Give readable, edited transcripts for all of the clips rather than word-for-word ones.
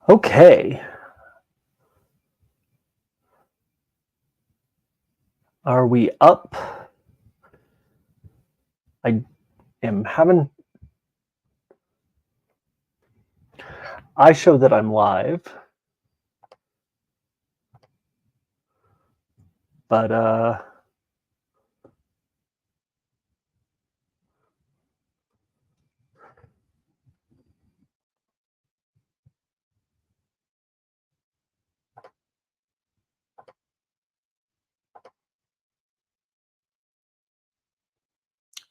Okay. Are we up? I am having... I show that I'm live. But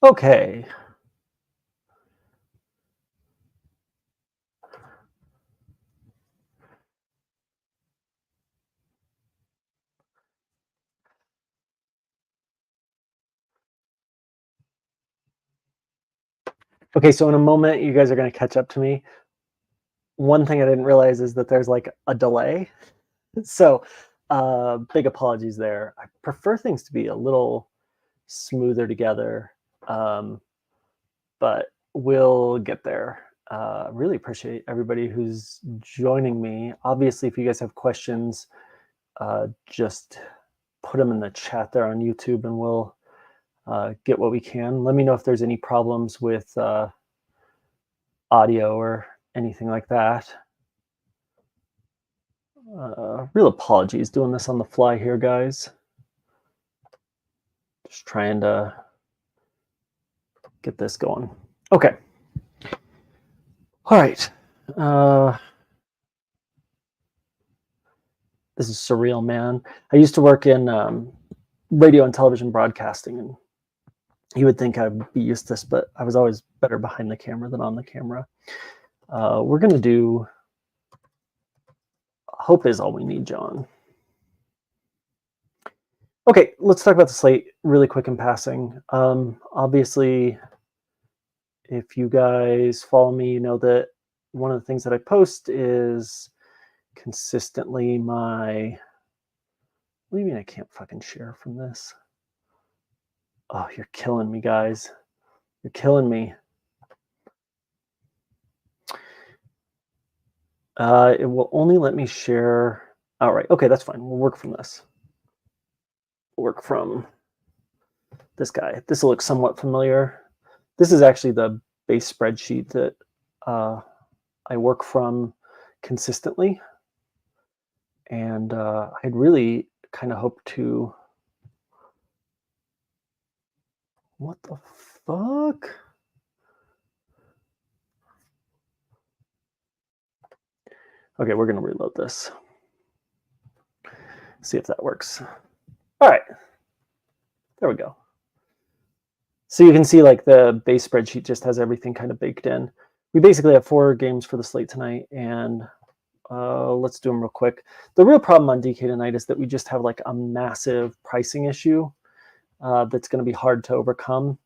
okay. Okay, so in a moment, you guys are going to catch up to me. One thing I didn't realize is that there's like a delay. So big apologies there. I prefer things to be a little smoother together, but we'll get there. Really appreciate everybody who's joining me. Obviously, if you guys have questions, just put them in the chat there on YouTube and we'll get what we can. Let me know if there's any problems with audio or anything like that. Real apologies doing this on the fly here, guys. Just trying to get this going. Okay. All right. This is surreal, man. I used to work in radio and television broadcasting, and you would think I'd be used to this, but I was always better behind the camera than on the camera. We're going to do Hope Is All We Need, John. Okay, let's talk about the slate really quick in passing. Obviously, if you guys follow me, you know that one of the things that I post is consistently my... What do you mean I can't fucking share from this? Oh, you're killing me, guys. You're killing me. It will only let me share. All right. Okay, that's fine. We'll work from this. We'll work from this guy. This will look somewhat familiar. This is actually the base spreadsheet that I work from consistently. And I'd really kind of hoped to... What the fuck? Okay, we're going to reload this. See if that works. All right. There we go. So you can see like the base spreadsheet just has everything kind of baked in. We basically have 4 games for the slate tonight, and let's do them real quick. The real problem on DK tonight is that we just have like a massive pricing issue that's going to be hard to overcome.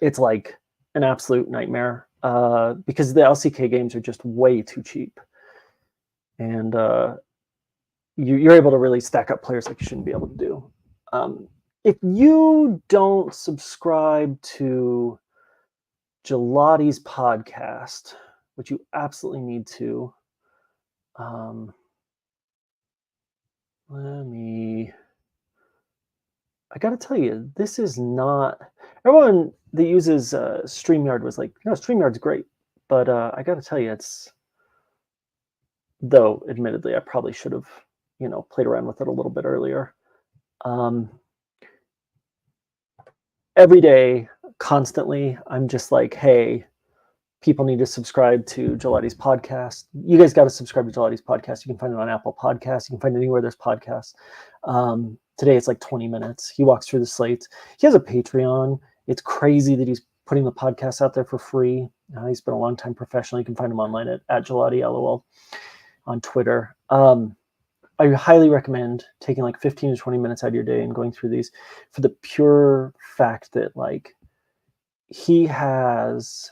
It's like an absolute nightmare because the LCK games are just way too cheap. And you're able to really stack up players like you shouldn't be able to do. If you don't subscribe to Gelati's podcast, which you absolutely need to, I gotta tell you, this is not... Everyone that uses StreamYard was like, StreamYard's great, but I gotta tell you, it's... Though, admittedly, I probably should have, played around with it a little bit earlier. Every day, constantly, I'm just like, hey, people need to subscribe to Gelati's podcast. You guys got to subscribe to Gelati's podcast. You can find it on Apple Podcasts. You can find it anywhere there's podcasts. Today, it's like 20 minutes. He walks through the slates. He has a Patreon. It's crazy that he's putting the podcast out there for free. He's been a long time professional. You can find him online at Gelati, LOL, on Twitter. I highly recommend taking like 15 to 20 minutes out of your day and going through these for the pure fact that like he has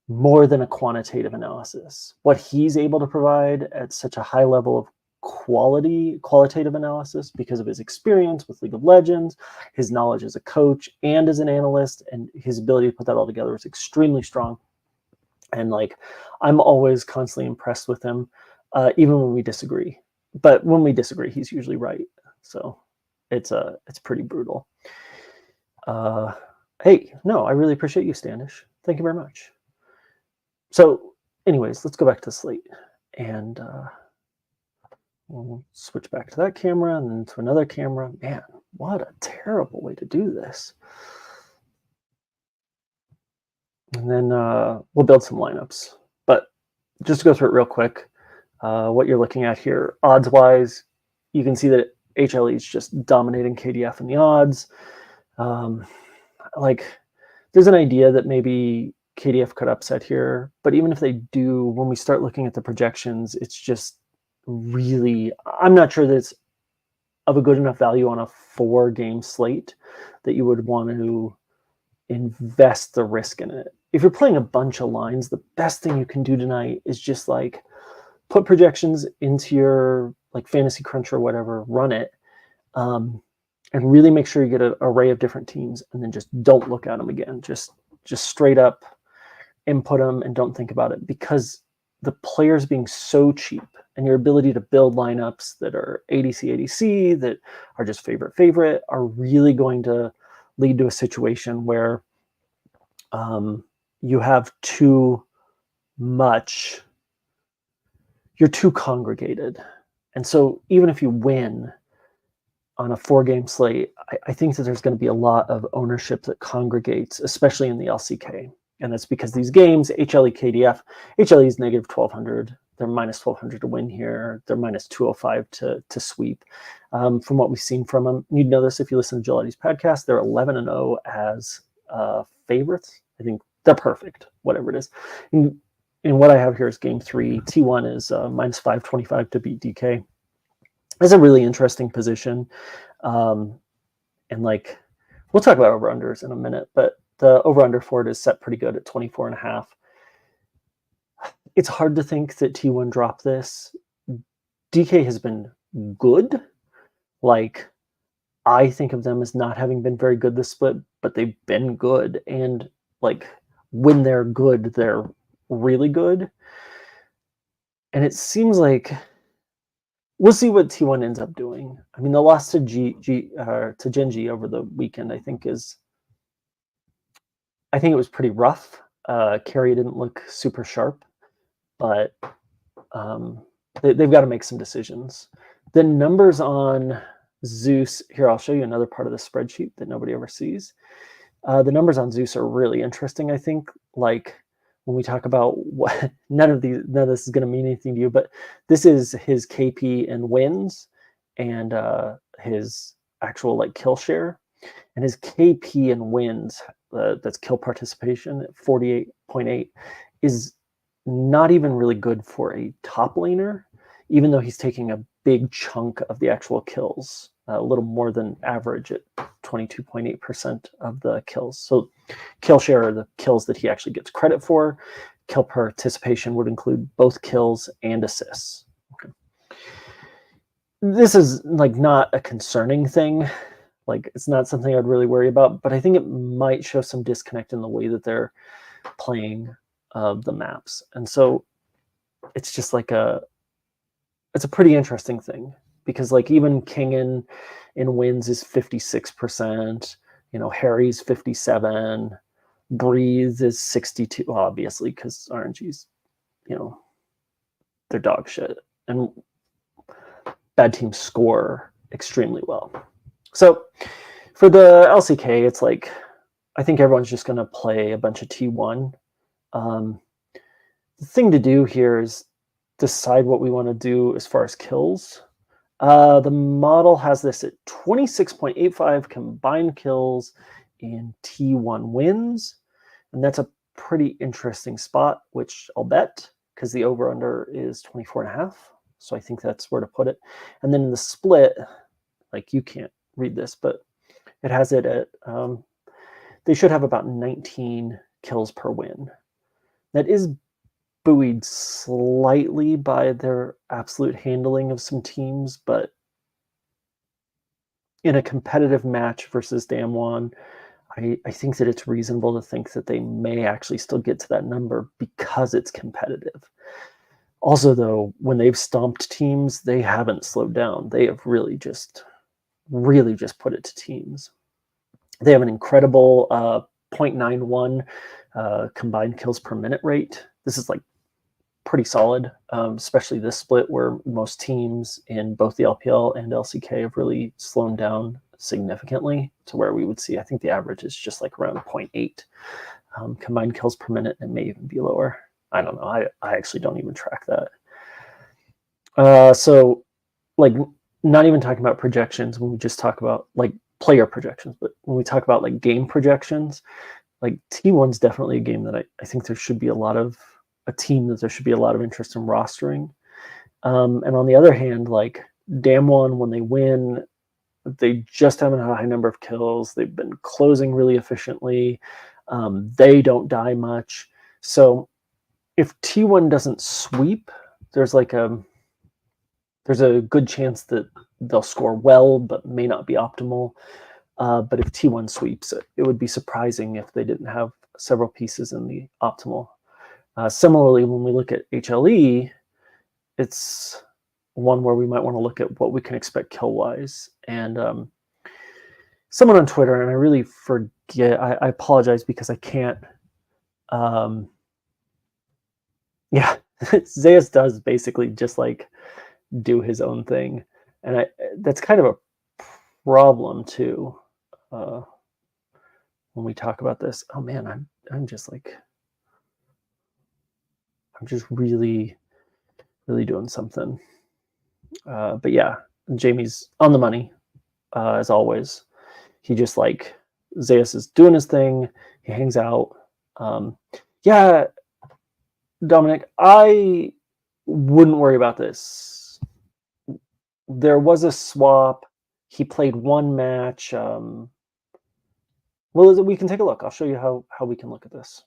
more than a quantitative analysis. What he's able to provide at such a high level of qualitative analysis because of his experience with League of Legends, his knowledge as a coach and as an analyst, and his ability to put that all together is extremely strong. And like, I'm always constantly impressed with him. even when we disagree. But when we disagree, he's usually right. So it's pretty brutal. Hey, no, I really appreciate you, Standish. Thank you very much. So anyways, let's go back to Slate. And we'll switch back to that camera and then to another camera. Man, what a terrible way to do this. And then we'll build some lineups. But just to go through it real quick, what you're looking at here, odds-wise, you can see that HLE is just dominating KDF in the odds. There's an idea that maybe KDF could upset here, but even if they do, when we start looking at the projections, it's just really, I'm not sure that it's of a good enough value on a 4-game slate that you would want to invest the risk in it. If you're playing a bunch of lines, the best thing you can do tonight is just like put projections into your like Fantasy Crunch or whatever, run it, and really make sure you get an array of different teams, and then just don't look at them again. Just straight up input them and don't think about it, because the players being so cheap and your ability to build lineups that are ADC that are just favorite are really going to lead to a situation where you have too much, you're too congregated. And so even if you win on a 4-game slate, I think that there's going to be a lot of ownership that congregates, especially in the LCK. And that's because these games, HLE, KDF, HLE is negative 1,200. They're minus 1,200 to win here. They're minus 205 to sweep. From what we've seen from them, you'd know this if you listen to Gelati's podcast, they're 11-0 as favorites. I think they're perfect, whatever it is. And what I have here is game 3. T1 is minus 525 to beat DK. It's a really interesting position. And like, we'll talk about over-unders in a minute, but the over-under for it is set pretty good at 24.5. It's hard to think that T1 dropped this. DK has been good. Like, I think of them as not having been very good this split, but they've been good. And like, when they're good, they're really good. And it seems like we'll see what T1 ends up doing. I mean, the loss to Gen G over the weekend, I think it was pretty rough. Carry didn't look super sharp, but they've got to make some decisions. The numbers on Zeus, here, I'll show you another part of the spreadsheet that nobody ever sees. The numbers on Zeus are really interesting, I think. Like, when we talk about what, none of this is going to mean anything to you, but this is his KP and wins and his actual like kill share. And his KP and wins, that's kill participation at 48.8, is not even really good for a top laner, even though he's taking a big chunk of the actual kills, a little more than average at 22.8% of the kills. So kill share are the kills that he actually gets credit for. Kill participation would include both kills and assists. Okay. This is like not a concerning thing. Like, it's not something I'd really worry about, but I think it might show some disconnect in the way that they're playing the maps. And so it's just like it's a pretty interesting thing, because like even Kingen in wins is 56%, Harry's 57, Breeze is 62, obviously, because RNG's, they're dog shit. And bad teams score extremely well. So for the LCK, it's like, I think everyone's just going to play a bunch of T1. The thing to do here is decide what we want to do as far as kills. The model has this at 26.85 combined kills in T1 wins. And that's a pretty interesting spot, which I'll bet, because the over-under is 24.5. So I think that's where to put it. And then in the split, like, you can't read this, but it has it at, they should have about 19 kills per win. That is buoyed slightly by their absolute handling of some teams, but in a competitive match versus Damwon, I think that it's reasonable to think that they may actually still get to that number because it's competitive. Also, though, when they've stomped teams, they haven't slowed down. They have really just put it to teams. They have an incredible 0.91 combined kills per minute rate. This is like pretty solid, especially this split where most teams in both the LPL and LCK have really slowed down significantly to where we would see, I think the average is just like around 0.8 combined kills per minute. It may even be lower. I don't know. I actually don't even track that. So like not even talking about projections when we just talk about like player projections, but when we talk about like game projections, like T1's definitely a game that I think there should be a team that there should be a lot of interest in rostering. And on the other hand, like Damwon, when they win, they just haven't had a high number of kills. They've been closing really efficiently. They don't die much. So if T1 doesn't sweep, there's a good chance that they'll score well, but may not be optimal. But if T1 sweeps, it would be surprising if they didn't have several pieces in the optimal. Similarly, when we look at HLE, it's one where we might want to look at what we can expect kill-wise. And someone on Twitter, and I really forget, I apologize because I can't, Zeus does basically just like do his own thing. And that's kind of a problem too. When we talk about this, oh man, I'm just really doing something. But yeah, Jamie's on the money, as always. He just like, Zeus is doing his thing. He hangs out. Yeah, Dominic, I wouldn't worry about this. There was a swap. He played one match. Well, we can take a look. I'll show you how we can look at this.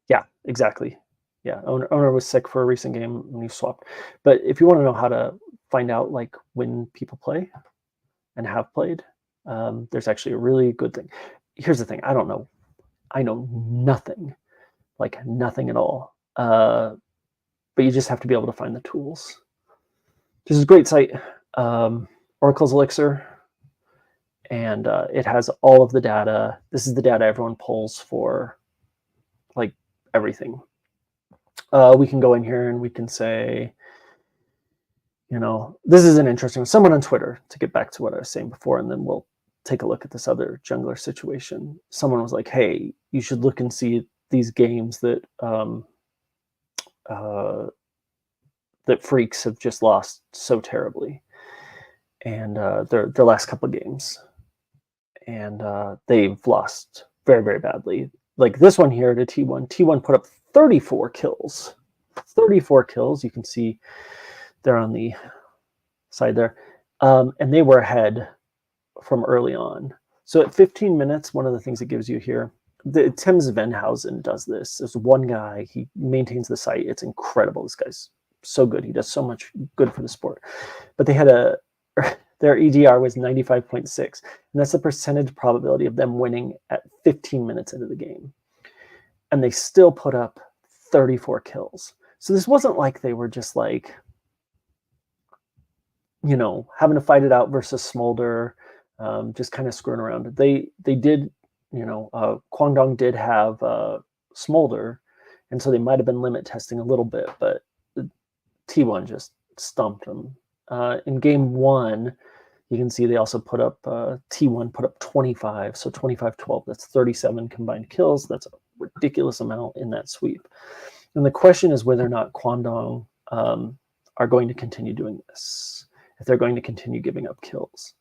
Yeah, exactly. Yeah, owner was sick for a recent game and he swapped. But if you want to know how to find out like when people play and have played, there's actually a really good thing. Here's the thing. I don't know. I know nothing, like nothing at all. But you just have to be able to find the tools. This is a great site, Oracle's Elixir, and it has all of the data. This is the data everyone pulls for like everything. We can go in here and we can say, this is an interesting, someone on Twitter, to get back to what I was saying before, and then we'll take a look at this other jungler situation. Someone was like, hey, you should look and see these games that that Freaks have just lost so terribly, and their last couple of games, and they've lost very, very badly. Like this one here to T1. T1 put up 34 kills. 34 kills. You can see they're on the side there, and they were ahead from early on. So at 15 minutes, one of the things it gives you here, Tim Svenhausen does this. There's one guy, he maintains the site. It's incredible. This guy's so good. He does so much good for the sport. But they had their EDR was 95.6, and that's the percentage probability of them winning at 15 minutes into the game. And they still put up 34 kills. So this wasn't like they were just like, having to fight it out versus Smolder, just kind of screwing around. They did, Kwangdong did have Smolder, and so they might have been limit testing a little bit, but T1 just stumped them. In game one, you can see they also put up, T1 put up 25, so 25-12, that's 37 combined kills. That's a ridiculous amount in that sweep. And the question is whether or not Kwangdong are going to continue doing this, if they're going to continue giving up kills.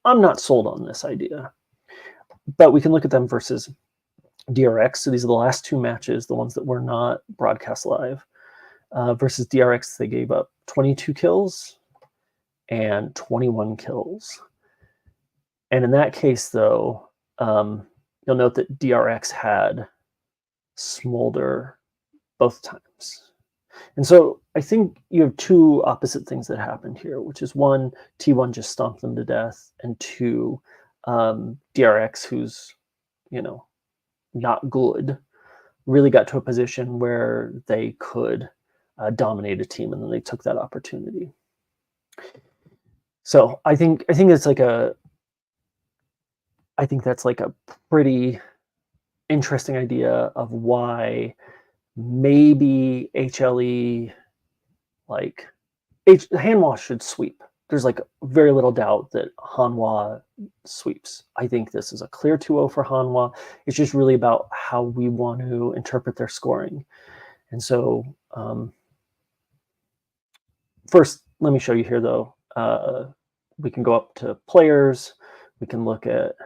I'm not sold on this idea, but we can look at them versus DRX. So these are the last two matches, the ones that were not broadcast live. Versus DRX, they gave up 22 kills and 21 kills. And in that case, though, you'll note that DRX had Smolder both times. And so I think you have two opposite things that happened here, which is one, T1 just stomped them to death, and two, DRX, who's, not good, really got to a position where they could dominate a team, and then they took that opportunity. So I think it's like I think that's like a pretty interesting idea of why maybe HLE, like Hanwha should sweep. There's like very little doubt that Hanwha sweeps. I think this is a clear 2-0 for Hanwha. It's just really about how we want to interpret their scoring. And so first, let me show you here though. We can go up to players. We can look at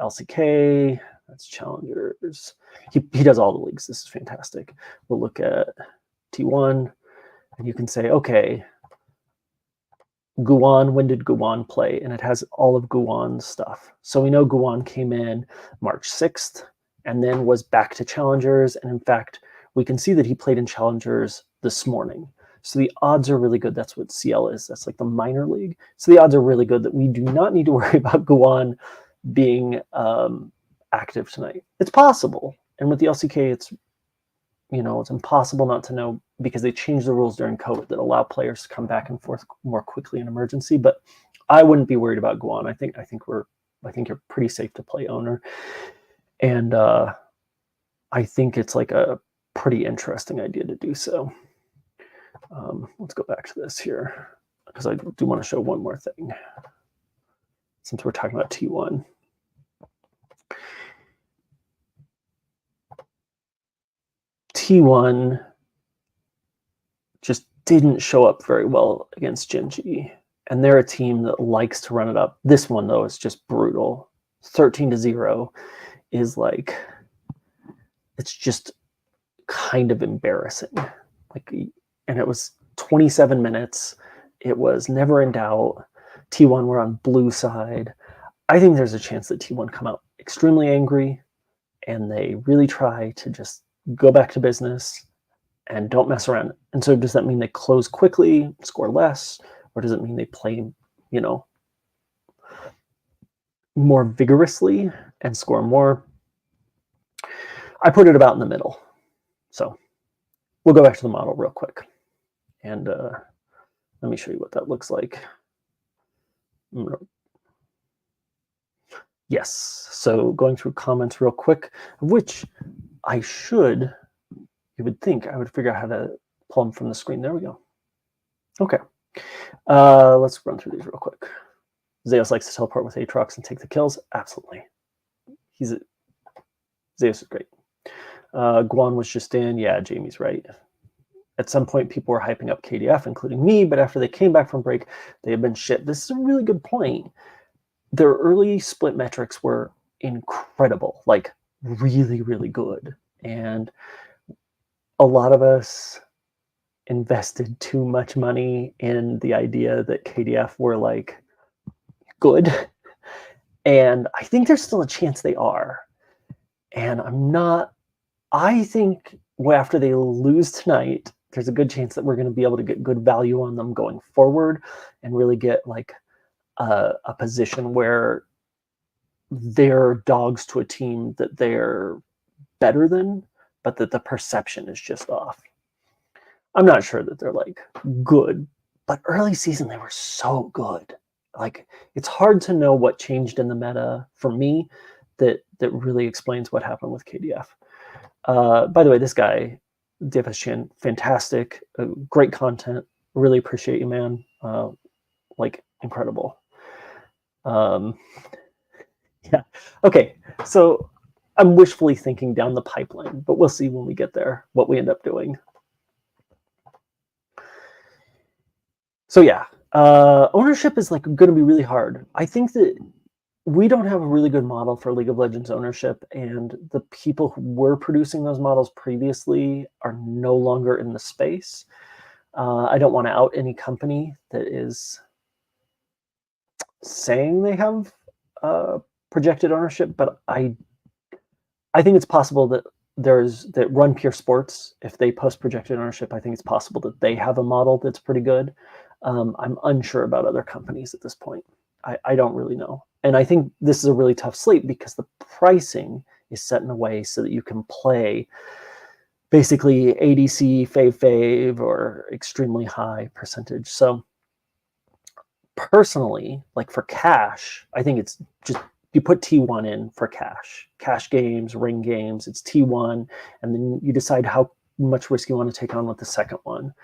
LCK. That's challengers. He does all the leagues. This is fantastic. We'll look at T1, and you can say, okay, Guwan, when did Guwan play? And it has all of Guwan's stuff. So we know Guwan came in March 6th and then was back to challengers. And in fact, we can see that he played in challengers this morning. So the odds are really good. That's what CL is. That's like the minor league. So the odds are really good that we do not need to worry about Guwan being active tonight. It's possible. And with the LCK, it's impossible not to know, because they changed the rules during COVID that allow players to come back and forth more quickly in emergency. But I wouldn't be worried about Guwan. I think you're pretty safe to play owner. And I think it's like a pretty interesting idea to do so. Let's go back to this here, because I do want to show one more thing since we're talking about T1. T1 just didn't show up very well against Gen.G, and they're a team that likes to run it up. This one, though, is just brutal. 13-0 is like, it's just kind of embarrassing. And it was 27 minutes. It was never in doubt. T1 were on blue side. I think there's a chance that T1 come out extremely angry, and they really try to just go back to business and don't mess around. And so does that mean they close quickly, score less, or does it mean they play, more vigorously and score more? I put it about in the middle. So we'll go back to the model real quick. And let me show you what that looks like. Yes, so going through comments real quick, of which you would think I would figure out how to pull them from the screen. There we go. Okay, let's run through these real quick. Zeus likes to teleport with Aatrox and take the kills. Absolutely. Zeus is great. Guan was just in. Yeah, Jamie's right. At some point, people were hyping up KDF, including me, but after they came back from break, they have been shit. This is a really good point. Their early split metrics were incredible, like really, really good. And a lot of us invested too much money in the idea that KDF were like good. And I think there's still a chance they are. And I think after they lose tonight, there's a good chance that we're going to be able to get good value on them going forward and really get like a position where they're dogs to a team that they're better than, but that the perception is just off. I'm not sure that they're like good, but early season they were so good. Like, it's hard to know what changed in the meta for me that really explains what happened with KDF. By the way, this guy, DFS Chan, fantastic, great content. Really appreciate you, man. Like, incredible. Yeah. Okay. So I'm wishfully thinking down the pipeline, but we'll see when we get there what we end up doing. So yeah, ownership is like going to be really hard. I think that we don't have a really good model for League of Legends ownership, and the people who were producing those models previously are no longer in the space. I don't want to out any company that is saying they have projected ownership, but I think it's possible that that Run Pure Sports, if they post projected ownership, I think it's possible that they have a model that's pretty good. I'm unsure about other companies at this point. I don't really know. And I think this is a really tough slate because the pricing is set in a way so that you can play basically ADC, fave, or extremely high percentage. So personally, like for cash, I think it's just you put T1 in for cash games, ring games. It's T1, and then you decide how much risk you want to take on with the second one.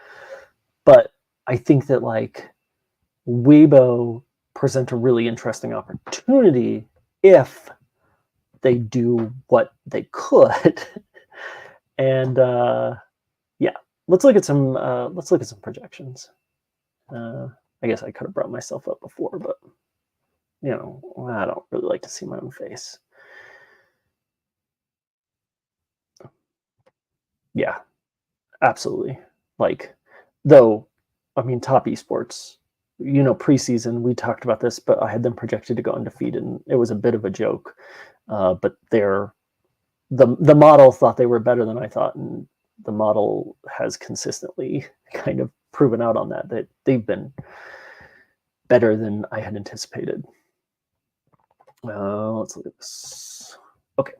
But I think that like Weibo present a really interesting opportunity if they do what they could. And yeah, let's look at some projections. I guess I could have brought myself up before, but you know, I don't really like to see my own face. Yeah, absolutely. Like, though, I mean, top esports, you know, preseason, we talked about this, but I had them projected to go undefeated, and it was a bit of a joke. But the model thought they were better than I thought, and the model has consistently kind of proven out on that they've been better than I had anticipated. Let's look at this. Okay.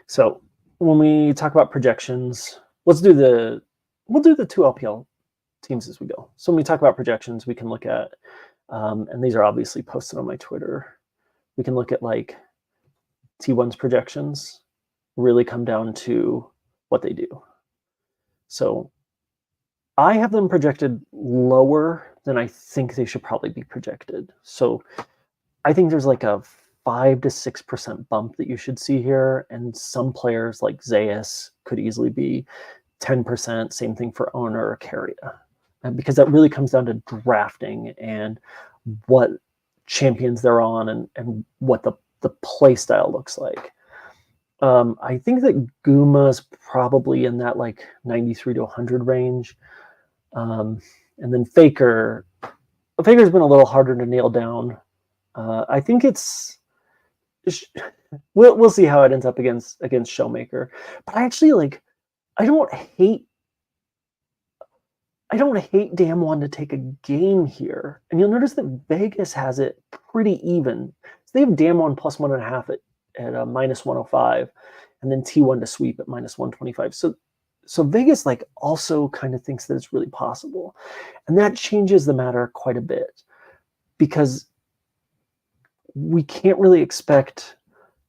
So when we talk about projections, we'll do the 2 LPL teams as we go. So when we talk about projections, we can look at, and these are obviously posted on my Twitter, we can look at like T1's projections really come down to what they do. So I have them projected lower than I think they should probably be projected. So I think there's like a 5 to 6% bump that you should see here, and some players like Zayas could easily be 10%. Same thing for Owner or Carrier, and because that really comes down to drafting and what champions they're on and what the play style looks like. I think that Guma's probably in that like 93 to 100 range, and then Faker's been a little harder to nail down. I think we'll see how it ends up against Showmaker. But I actually like I don't hate Damwon to take a game here. And you'll notice that Vegas has it pretty even. So they have Damwon plus 1.5 at minus 105, and then T1 to sweep at minus 125. So Vegas like also kind of thinks that it's really possible. And that changes the matter quite a bit, because we can't really expect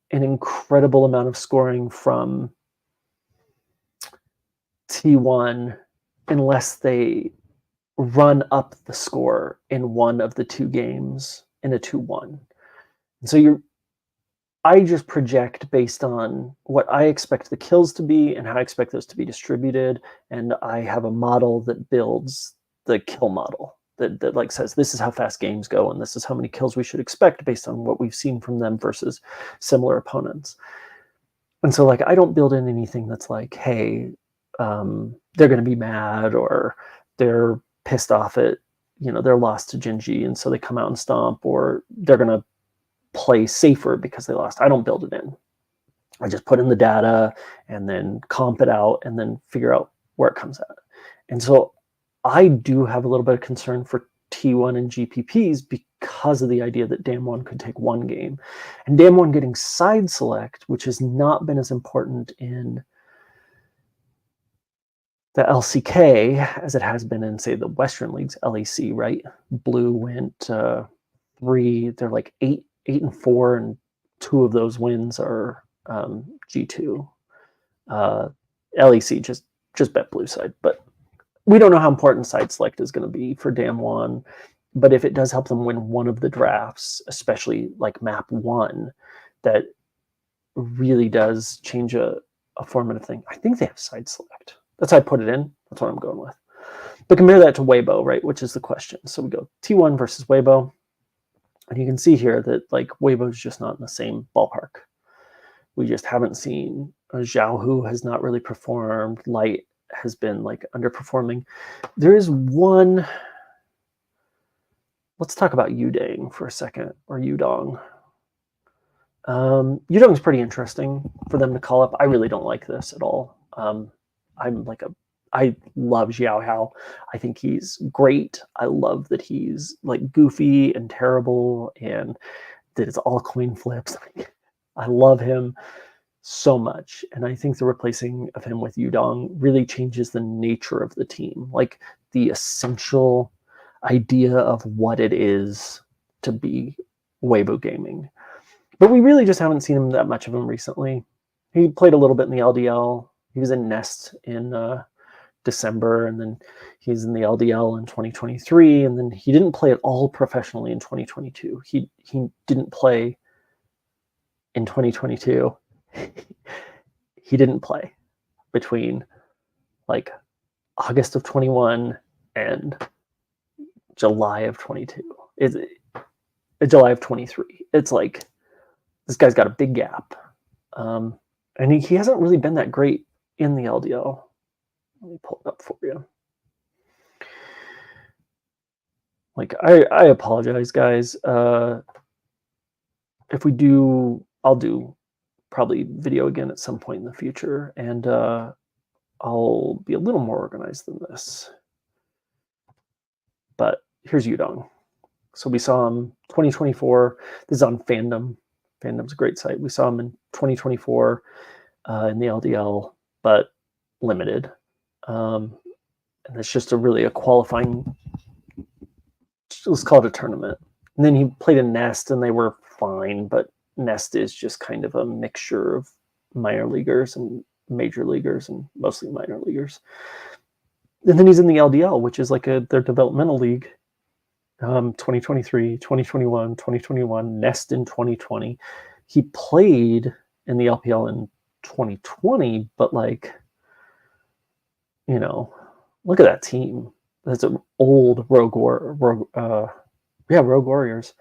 an incredible amount of scoring from T1 unless they run up the score in one of the 2 games in a 2-1. And so I just project based on what I expect the kills to be and how I expect those to be distributed, and I have a model that builds the kill model that like says this is how fast games go and this is how many kills we should expect based on what we've seen from them versus similar opponents. And so like I don't build in anything that's like, hey, they're going to be mad or they're pissed off at, you know, their loss to Genji and so they come out and stomp, or they're going to play safer because they lost. I don't build it in. I just put in the data and then comp it out and then figure out where it comes at. And so I do have a little bit of concern for T1 and GPPs because of the idea that Damwon could take 1 game. And Damwon getting side select, which has not been as important in the LCK as it has been in, say, the Western Leagues, LEC, right? Blue went 3, they're like 8-4, and 2 of those wins are G2. LEC just bet blue side, but we don't know how important side select is going to be for Damwon. But if it does help them win one of the drafts, especially like map 1, that really does change a formative thing. I think they have side select. That's how I put it in. That's what I'm going with. But compare that to Weibo, right? Which is the question. So we go T1 versus Weibo. And you can see here that like Weibo's just not in the same ballpark. We just haven't seen Xiaohu has not really performed. Light has been like underperforming. There is one. Let's talk about Yudang for a second, or Yudong. Yudong's pretty interesting for them to call up. I really don't like this at all. I love Xiao Hao. I think he's great. I love that he's like goofy and terrible and that it's all coin flips. I love him so much. And I think the replacing of him with Yudong really changes the nature of the team, like the essential idea of what it is to be Weibo gaming. But we really just haven't seen him that much of him recently. He played a little bit in the LDL. He was in Nest in December, and then he's in the LDL in 2023, and then he didn't play at all professionally in 2022. He didn't play in 2022. He didn't play between like August of 21 and July of 22. It's July of 23. It's like this guy's got a big gap, and he hasn't really been that great in the LDL. Let me pull it up for you. Like, I apologize, guys. If we do, I'll do probably video again at some point in the future, and I'll be a little more organized than this. But here's Yudong. So we saw him 2024. This is on Fandom. Fandom's a great site. We saw him in 2024 in the LDL, but limited. And it's just a qualifying, let's call it a tournament. And then he played in Nest, and they were fine, but Nest is just kind of a mixture of minor leaguers and major leaguers, and mostly minor leaguers. And then he's in the LDL, which is like their developmental league. 2023, 2021, 2021, Nest in 2020. He played in the LPL in 2020, but like, you know, look at that team. That's an old Rogue Warriors.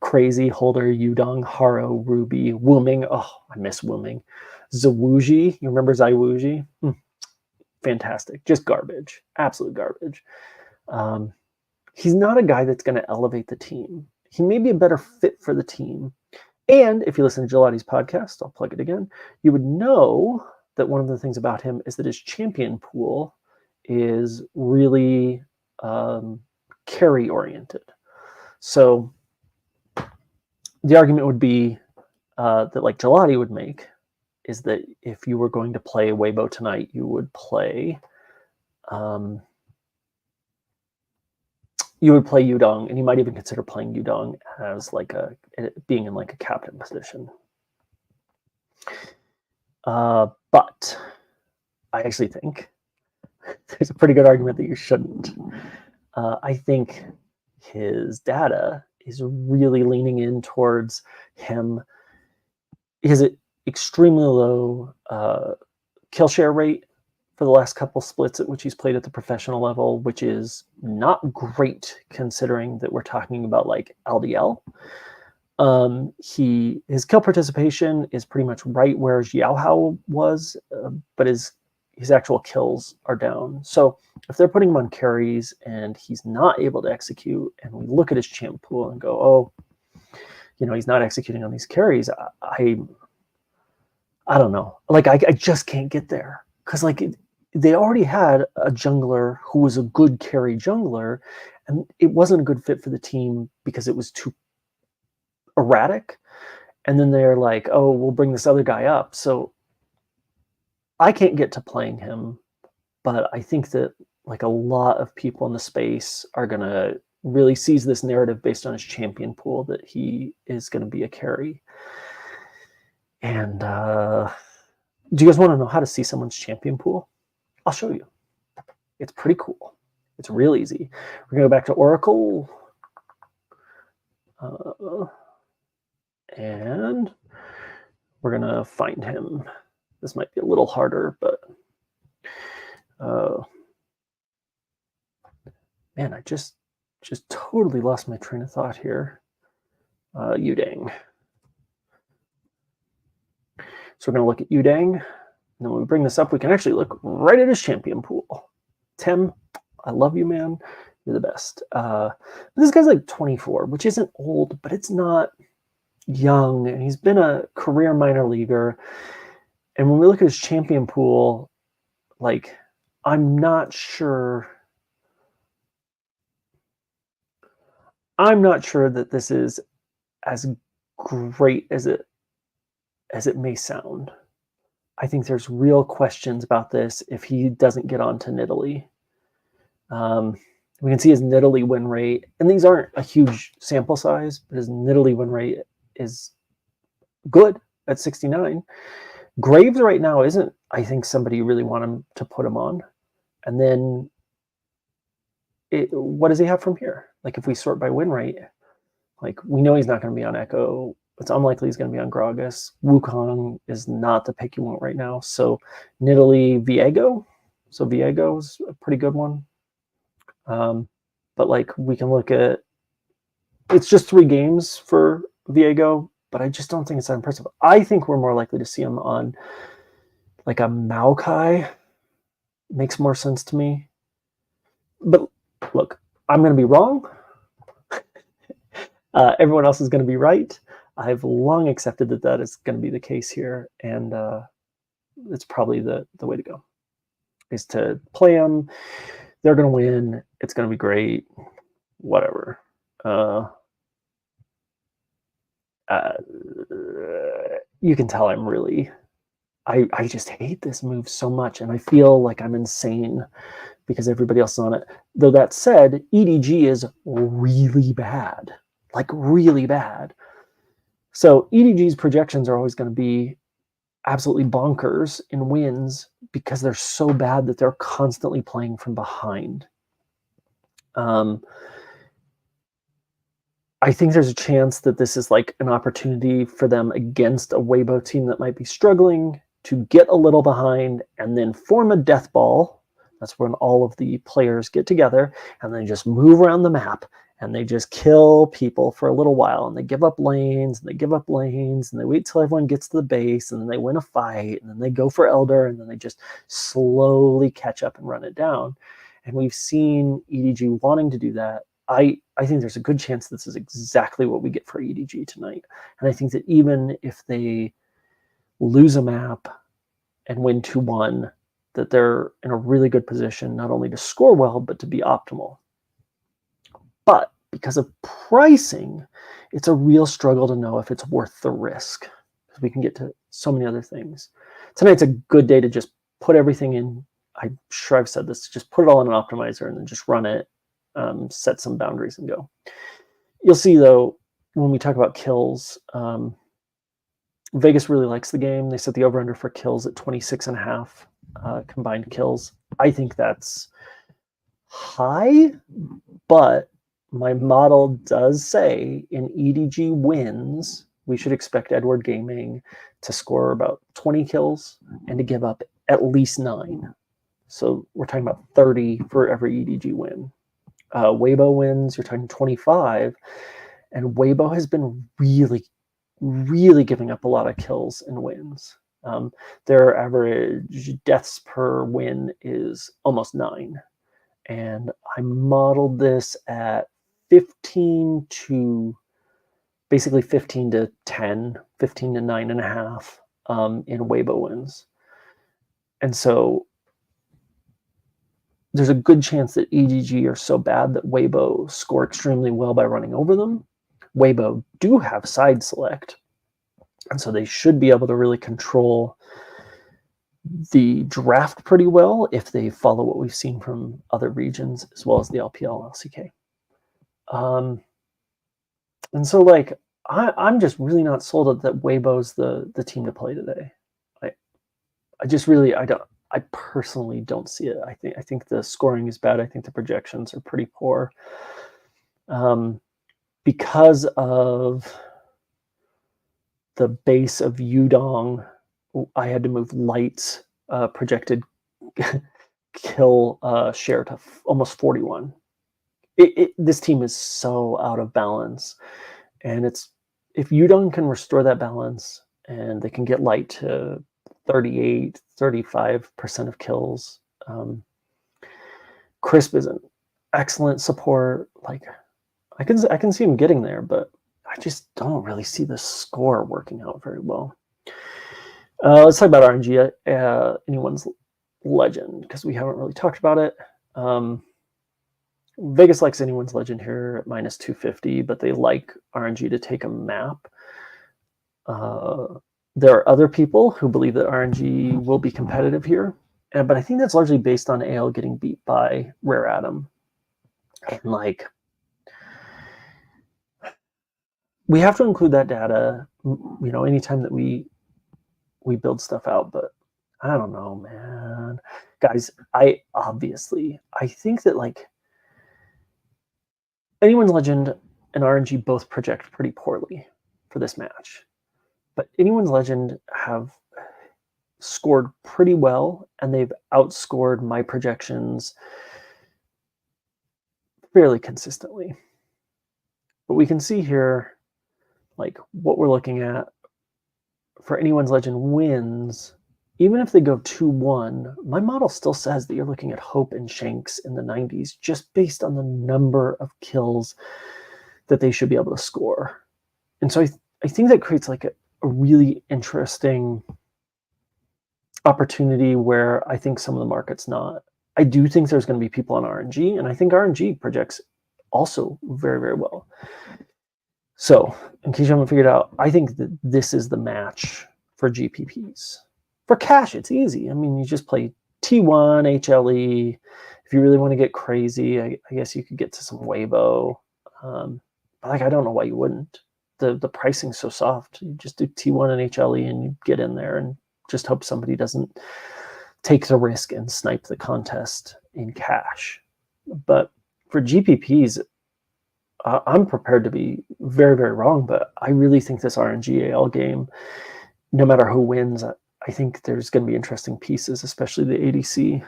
Crazy, Holder, Yudong, Haro, Ruby, Wuming. Oh, I miss Wuming. Zawuji. You remember Zawuji? Fantastic. Just garbage. Absolute garbage. He's not a guy that's going to elevate the team. He may be a better fit for the team. And if you listen to Gelati's podcast, I'll plug it again, you would know that one of the things about him is that his champion pool is really carry oriented. So the argument would be that like Gelati would make is that if you were going to play Weibo tonight, you would play Yudong, and you might even consider playing Yudong as like being in like a captain position. But I actually think there's a pretty good argument that you shouldn't. I think his data is really leaning in towards him. He has an extremely low kill share rate for the last couple splits at which he's played at the professional level, which is not great considering that we're talking about like LDL. His kill participation is pretty much right where Xiaohao was, but his actual kills are down. So if they're putting him on carries and he's not able to execute, and we look at his champ pool and go, oh, he's not executing on these carries, I don't know. Like, I just can't get there. Because, like, they already had a jungler who was a good carry jungler, and it wasn't a good fit for the team because it was too erratic. And then they're like, oh, we'll bring this other guy up. So I can't get to playing him, but I think that, like, a lot of people in the space are going to really seize this narrative based on his champion pool that he is going to be a carry. And do you guys want to know how to see someone's champion pool? I'll show you. It's pretty cool. It's real easy. We're going to go back to Oracle. And we're going to find him. This might be a little harder, but man, I just totally lost my train of thought here. Yudang. So we're going to look at Yudang. And then when we bring this up, we can actually look right at his champion pool. Tim, I love you, man. You're the best. This guy's like 24, which isn't old, but it's not young. And he's been a career minor leaguer. And when we look at his champion pool, like, I'm not sure that this is as great as as it may sound, I think there's real questions about this if he doesn't get on to Nidalee. We can see his Nidalee win rate, and these aren't a huge sample size, but his Nidalee win rate is good at 69. Graves right now isn't, I think, somebody you really want him to put him on. And then what does he have from here? Like, if we sort by win rate, like, we know he's not going to be on Echo. It's unlikely he's going to be on Gragas. Wukong is not the pick you want right now. So Nidalee, Viego. So Viego's a pretty good one. But like, we can look at, it's just 3 games for Viego, but I just don't think it's that impressive. I think we're more likely to see him on like a Maokai. Makes more sense to me. But look, I'm going to be wrong. Everyone else is going to be right. I've long accepted that that is going to be the case here, and it's probably the way to go, is to play them. They're going to win. It's going to be great. Whatever. You can tell I'm really... I just hate this move so much, and I feel like I'm insane because everybody else is on it. Though that said, EDG is really bad. Like, really bad. So EDG's projections are always going to be absolutely bonkers in wins because they're so bad that they're constantly playing from behind. I think there's a chance that this is like an opportunity for them against a Weibo team that might be struggling to get a little behind and then form a death ball. That's when all of the players get together and then just move around the map and they just kill people for a little while, and they give up lanes, and they give up lanes, and they wait till everyone gets to the base, and then they win a fight, and then they go for Elder, and then they just slowly catch up and run it down. And we've seen EDG wanting to do that. I think there's a good chance this is exactly what we get for EDG tonight. And I think that even if they lose a map and win 2-1, that they're in a really good position not only to score well, but to be optimal. But because of pricing, it's a real struggle to know if it's worth the risk, because we can get to so many other things. Tonight's a good day to just put everything in. I'm sure I've said this, just put it all in an optimizer and then just run it, set some boundaries and go. You'll see, though, when we talk about kills, Vegas really likes the game. They set the over-under for kills at 26.5 combined kills. I think that's high, but my model does say in EDG wins, we should expect Edward Gaming to score about 20 kills and to give up at least 9. So we're talking about 30 for every EDG win. Weibo wins, you're talking 25. And Weibo has been really, really giving up a lot of kills and wins. Their average deaths per win is almost 9. And I modeled this at 15 to 10, 15 to 9.5 in Weibo wins. And so there's a good chance that EDG are so bad that Weibo score extremely well by running over them. Weibo do have side select, and so they should be able to really control the draft pretty well if they follow what we've seen from other regions as well as the LPL and LCK. And so, like, I'm just really not sold that Weibo's the team to play today. I personally don't see it. I think the scoring is bad. I think the projections are pretty poor. Because of the base of Yudong, I had to move Light's projected kill share to almost 41. This team is so out of balance, and if Yudong can restore that balance and they can get Light to 38, 35% of kills. Crisp is an excellent support. Like, I can see him getting there, but I just don't really see the score working out very well. Let's talk about RNG, anyone's legend, because we haven't really talked about it. Vegas likes anyone's legend here at -250, but they like RNG to take a map. There are other people who believe that RNG will be competitive here, but I think that's largely based on AL getting beat by Rare Atom. And like, we have to include that data, anytime that we build stuff out, but I don't know, man. Guys, I think that like Anyone's Legend and RNG both project pretty poorly for this match. But Anyone's Legend have scored pretty well, and they've outscored my projections fairly consistently. But we can see here, like, what we're looking at for Anyone's Legend wins. Even if they go 2-1, my model still says that you're looking at Hope and Shanks in the 90s just based on the number of kills that they should be able to score. And so I think that creates like a really interesting opportunity where I think some of the market's not. I do think there's going to be people on RNG, and I think RNG projects also very, very well. So, in case you haven't figured out, I think that this is the match for GPPs. For cash, it's easy. I mean, you just play T1, HLE. If you really want to get crazy, I guess you could get to some Weibo. But like, I don't know why you wouldn't. The pricing's so soft. You just do T1 and HLE, and you get in there and just hope somebody doesn't take the risk and snipe the contest in cash. But for GPPs, I'm prepared to be very, very wrong, but I really think this RNG AL game, no matter who wins, I think there's going to be interesting pieces, especially the ADC.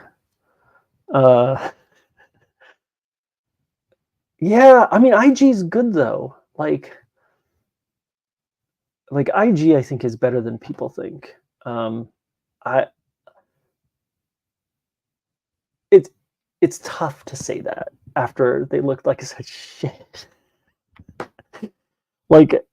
Yeah, I mean, IG's good though. Like IG, I think is better than people think. It's tough to say that after they looked like such shit. Like,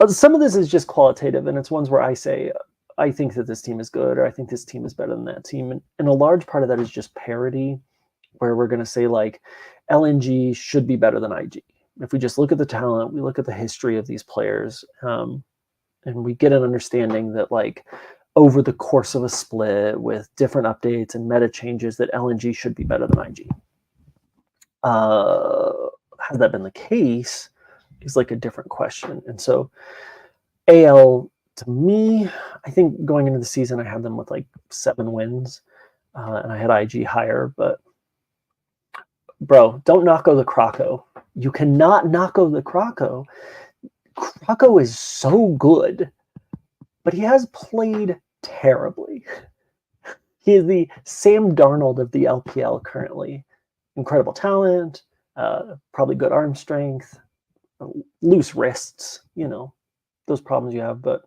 some of this is just qualitative, and it's ones where I say, I think that this team is good, or I think this team is better than that team. And a large part of that is just parity, where we're going to say, like, LNG should be better than IG. If we just look at the talent, we look at the history of these players, and we get an understanding that, like, over the course of a split with different updates and meta changes, that LNG should be better than IG. Has that been the case is like a different question. And so AL, to me, I think going into the season, I had them with like 7 wins, and I had IG higher. But bro, don't knocko the Croco. You cannot knocko the Croco. Croco is so good, but he has played terribly. He is the Sam Darnold of the LPL currently. Incredible talent, probably good arm strength, loose wrists, those problems you have, but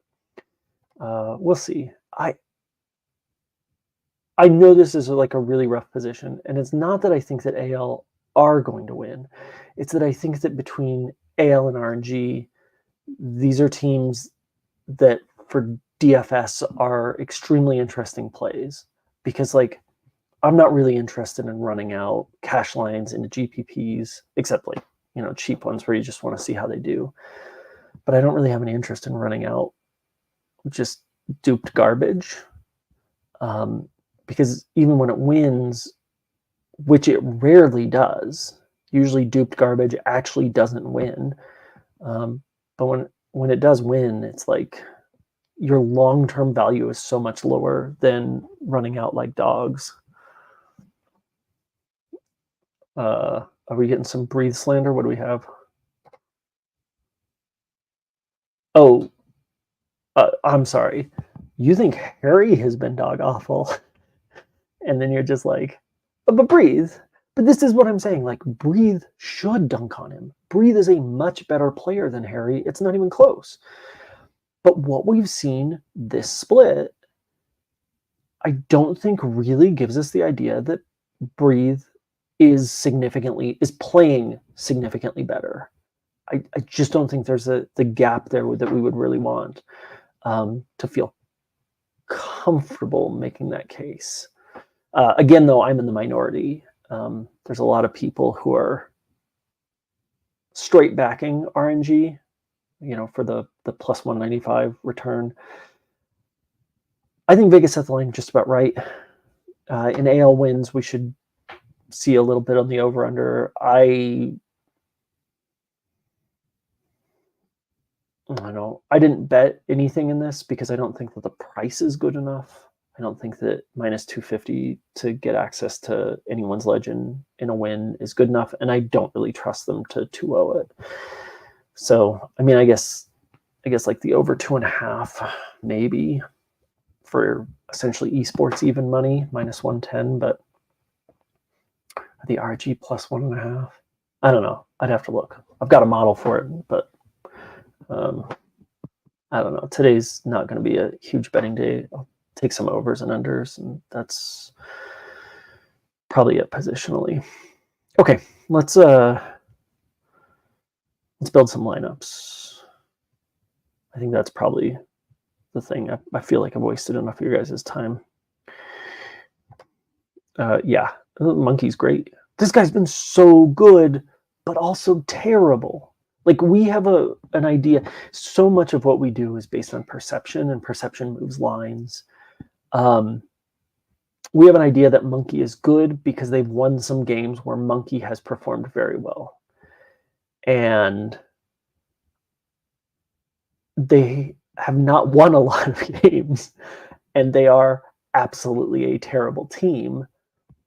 we'll see. I know this is like a really rough position, and it's not that I think that AL are going to win. It's that I think that between AL and RNG, these are teams that for DFS are extremely interesting plays, because like, I'm not really interested in running out cash lines into GPPs, except like, cheap ones where you just want to see how they do. But I don't really have any interest in running out just duped garbage, because even when it wins, which it rarely does, usually duped garbage actually doesn't win. But when it does win, it's like your long-term value is so much lower than running out like dogs. Are we getting some breathe slander? What do we have? Oh, I'm sorry. You think Harry has been dog awful, and then you're just like, but breathe. But this is what I'm saying. Like, breathe should dunk on him. Breathe is a much better player than Harry. It's not even close. But what we've seen this split, I don't think really gives us the idea that breathe is playing significantly better. I just don't think there's the gap there that we would really want to feel comfortable making that case. Again, though, I'm in the minority. There's a lot of people who are straight backing RNG, for the plus 195 return. I think Vegas set the line just about right. In AL wins, we should see a little bit on the over-under. I don't know. I didn't bet anything in this because I don't think that the price is good enough. I don't think that minus 250 to get access to anyone's legend in a win is good enough, and I don't really trust them to 2-0 it. So, I mean, I guess like the over 2.5 maybe for essentially esports even money, minus 110, but the RG plus 1.5. I don't know. I'd have to look. I've got a model for it, but I don't know. Today's not going to be a huge betting day. I'll take some overs and unders, and that's probably it positionally. Okay, let's build some lineups. I think that's probably the thing. I feel like I've wasted enough of your guys' time. Yeah, Monkey's great. This guy's been so good, but also terrible. Like, we have an idea. So much of what we do is based on perception, and perception moves lines. We have an idea that Monkey is good because they've won some games where Monkey has performed very well. And they have not won a lot of games, and they are absolutely a terrible team.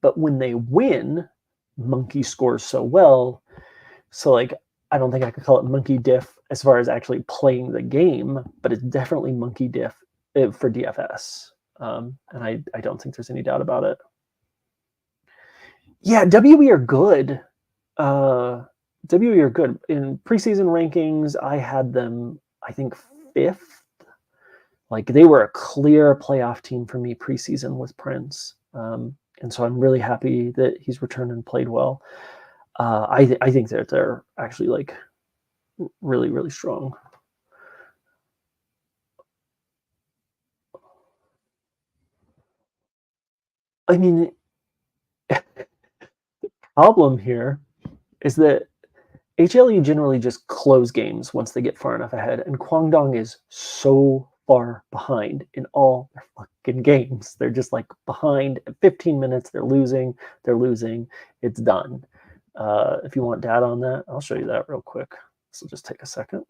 But when they win, Monkey scores so well. So, like, I don't think I could call it Monkey diff as far as actually playing the game, but it's definitely Monkey diff for DFS. And I don't think there's any doubt about it. Yeah, WE are good. WE are good. In preseason rankings, I had them, I think, 5th. Like, they were a clear playoff team for me preseason with Prince. And so I'm really happy that he's returned and played well. I think that they're actually, like, really, really strong. I mean, the problem here is that HLE generally just close games once they get far enough ahead, and Kwangdong is so far behind in all their fucking games. They're just, like, behind at 15 minutes. They're losing. It's done. If you want data on that, I'll show you that real quick. This will just take a second.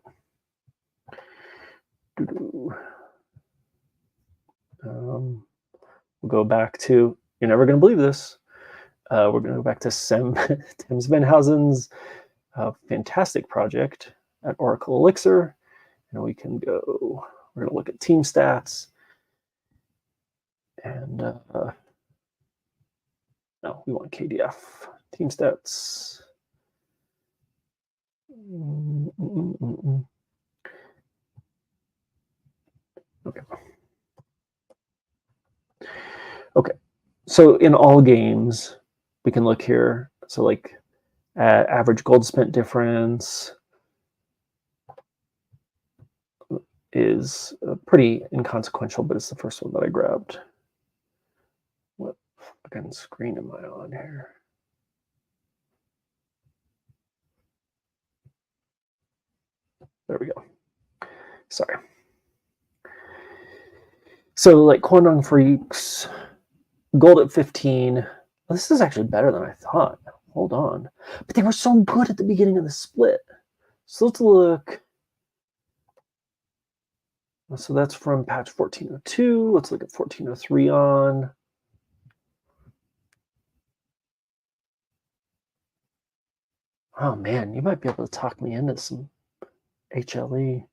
We'll go back to, you're never going to believe this. We're going to go back to Tim Svenhausen's fantastic project at Oracle Elixir. And we can go, we're going to look at team stats. And no, we want KDF. Team stats. Okay. Okay. So in all games, we can look here. So, like, average gold spent difference is pretty inconsequential, but it's the first one that I grabbed. What fucking screen am I on here? There we go. Sorry. So, like, Kwangdong Freaks, gold at 15. Well, this is actually better than I thought. Hold on. But they were so good at the beginning of the split. So let's look. So that's from patch 1402. Let's look at 1403 on. Oh, man, you might be able to talk me into some HLE.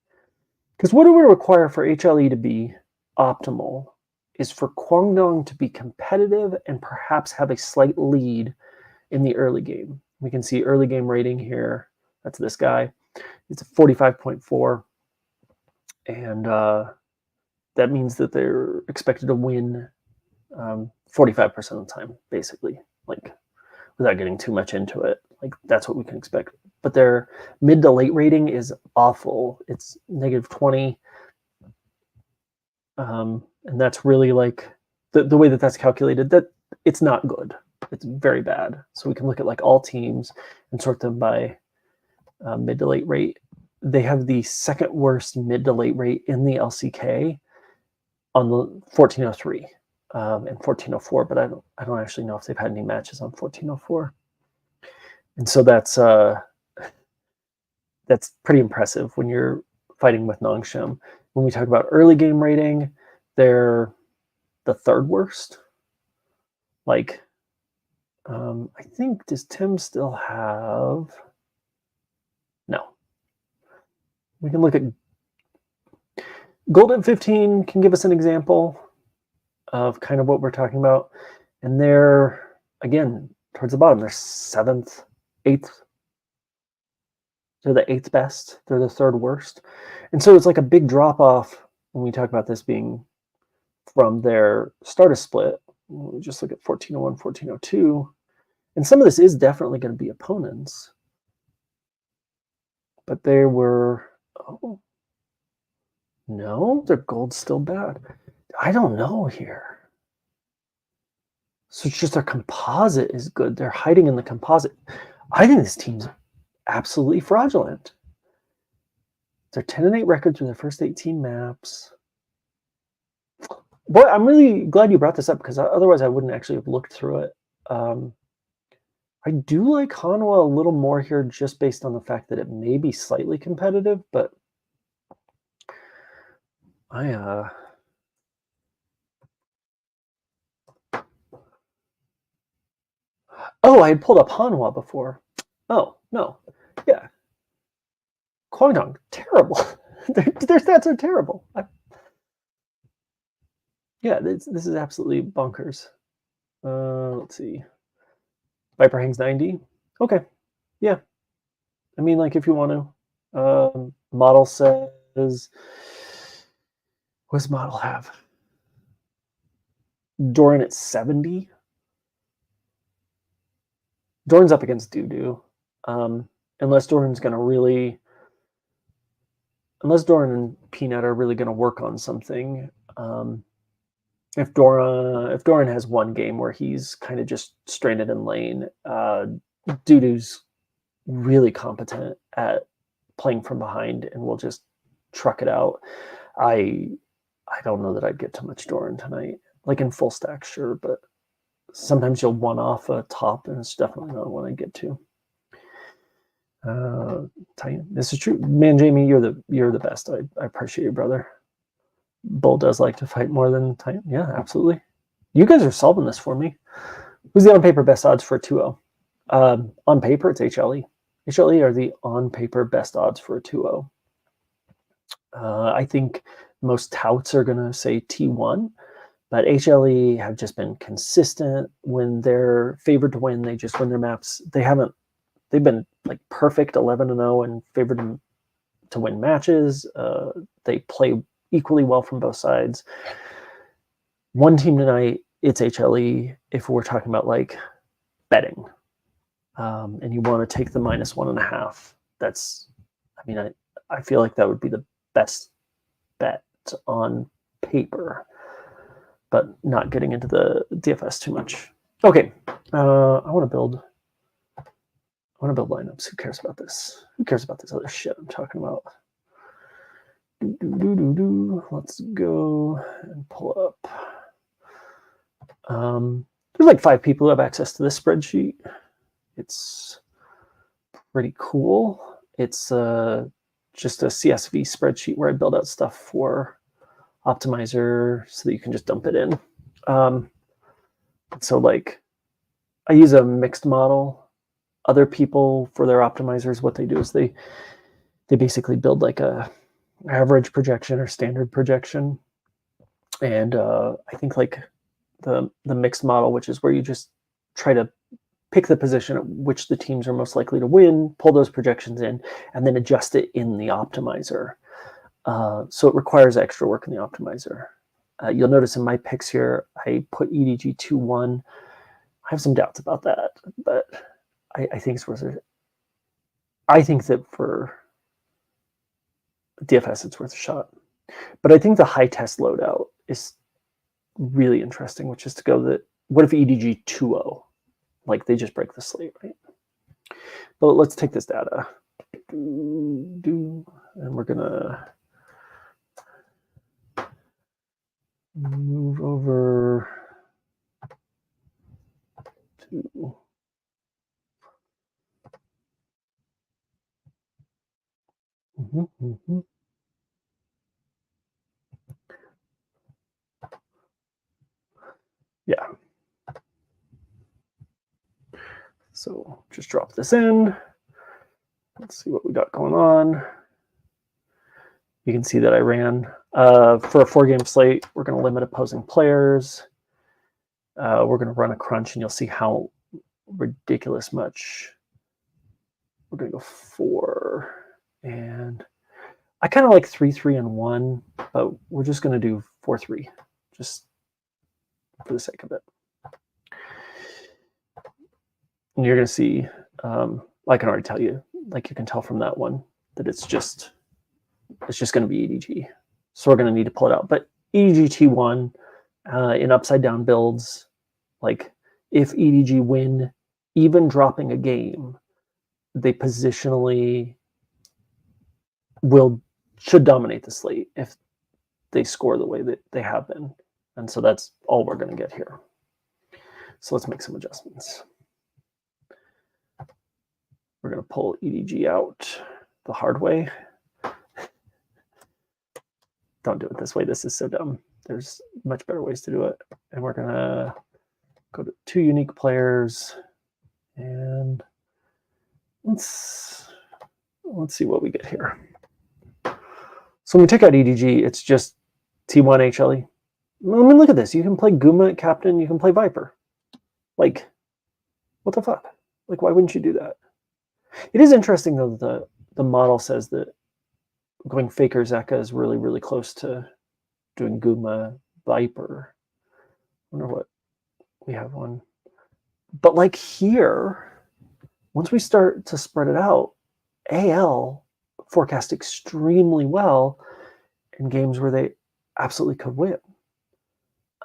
Because what do we require for HLE to be optimal is for Kwangdong to be competitive and perhaps have a slight lead in the early game. We can see early game rating here. That's this guy. It's a 45.4. And that means that they're expected to win 45% of the time, basically, like, without getting too much into it. Like, that's what we can expect. But their mid to late rating is awful. It's -20. And that's really, like, the way that that's calculated, that it's not good. It's very bad. So we can look at, like, all teams and sort them by mid to late rate. They have the second worst mid to late rate in the LCK. on the 1403 and 1404, but I don't actually know if they've had any matches on 1404. And so that's pretty impressive when you're fighting with Nongshim. When we talk about early game rating, they're the third worst. Like, I think, does Tim still have? No. We can look at Gold at 15 can give us an example of kind of what we're talking about. And they're, again, towards the bottom, they're 7th, 8th. They're the 8th best. They're the third worst. And so it's like a big drop off when we talk about this being from their starter split. We'll just look at 1401, 1402. And some of this is definitely going to be opponents. But they were, oh, no, their gold's still bad. I don't know here. So it's just their composite is good. They're hiding in the composite. I think this team's absolutely fraudulent. They're 10-8 record through their first 18 maps. Boy, I'm really glad you brought this up because otherwise I wouldn't actually have looked through it. I do like Hanwha a little more here just based on the fact that it may be slightly competitive, but Oh, I had pulled up Hanwha before. Oh, no. Yeah. Guangdong, terrible. Their stats are terrible. Yeah, this is absolutely bonkers. Let's see. Viper hangs 90. Okay. Yeah. I mean, like, if you want to. Model says... What does Model have? Doran at 70. Doran's up against Doo-Doo. Unless Doran's going to really... Unless Doran and Peanut are really going to work on something. If Doran has one game where he's kind of just stranded in lane, Doo-Doo's really competent at playing from behind and will just truck it out. I don't know that I'd get too much Doran tonight. Like in full stack, sure, but sometimes you'll one-off a top, and it's definitely not one I get to. Titan, this is true, man. Jamie, you're the best. I appreciate you, brother. Bull does like to fight more than Titan. Yeah, absolutely. You guys are solving this for me. Who's the on paper best odds for a 2-0? On paper, it's HLE. HLE are the on paper best odds for a 2-0. I think most touts are going to say T1, but HLE have just been consistent. When they're favored to win, they just win their maps. They've been like perfect 11-0 and favored to win matches. They play equally well from both sides. One team tonight, it's HLE. If we're talking about like betting, and you want to take the -1.5, that's, I mean, I feel like that would be the best bet on paper, but not getting into the DFS too much. Okay, I want to build lineups. Who cares about this? Who cares about this other shit I'm talking about? Let's go and pull up. There's like 5 people who have access to this spreadsheet. It's pretty cool. It's just a CSV spreadsheet where I build out stuff for Optimizer so that you can just dump it in. So like I use a mixed model. Other people for their optimizers, what they do is they basically build like a average projection or standard projection. And I think like the mixed model, which is where you just try to pick the position at which the teams are most likely to win, pull those projections in, and then adjust it in the optimizer. So it requires extra work in the optimizer. You'll notice in my picks here, I put EDG 2-1. I have some doubts about that, but I think it's worth it. I think that for DFS, it's worth a shot. But I think the high test loadout is really interesting, which is to go that, what if EDG 2-0? Like they just break the slate, right? But let's take this data. And we're gonna 2. Yeah. So just drop this in. Let's see what we got going on. You can see that I ran for a 4-game slate. We're going to limit opposing players. We're going to run a crunch, and you'll see how ridiculous much. We're going to go 4, and I kind of like 3, 3, and 1, but we're just going to do 4, 3, just for the sake of it. And you're going to see, I can already tell you, like you can tell from that one, that it's just going to be EDG. So we're going to need to pull it out. But EDG T1 in upside down builds, like if EDG win, even dropping a game, they positionally should dominate the slate if they score the way that they have been. And so that's all we're going to get here. So let's make some adjustments. We're going to pull EDG out the hard way. Don't do it this way. This is so dumb. There's much better ways to do it. And we're going to go to 2 unique players. And let's see what we get here. So when we take out EDG, it's just T1 HLE. I mean, look at this. You can play Guma at captain. You can play Viper. Like, what the fuck? Like, why wouldn't you do that? It is interesting, though, that the model says that going Faker Zeka is really, really close to doing Guma Viper. I wonder what we have one. But like here, once we start to spread it out, AL forecast extremely well in games where they absolutely could win.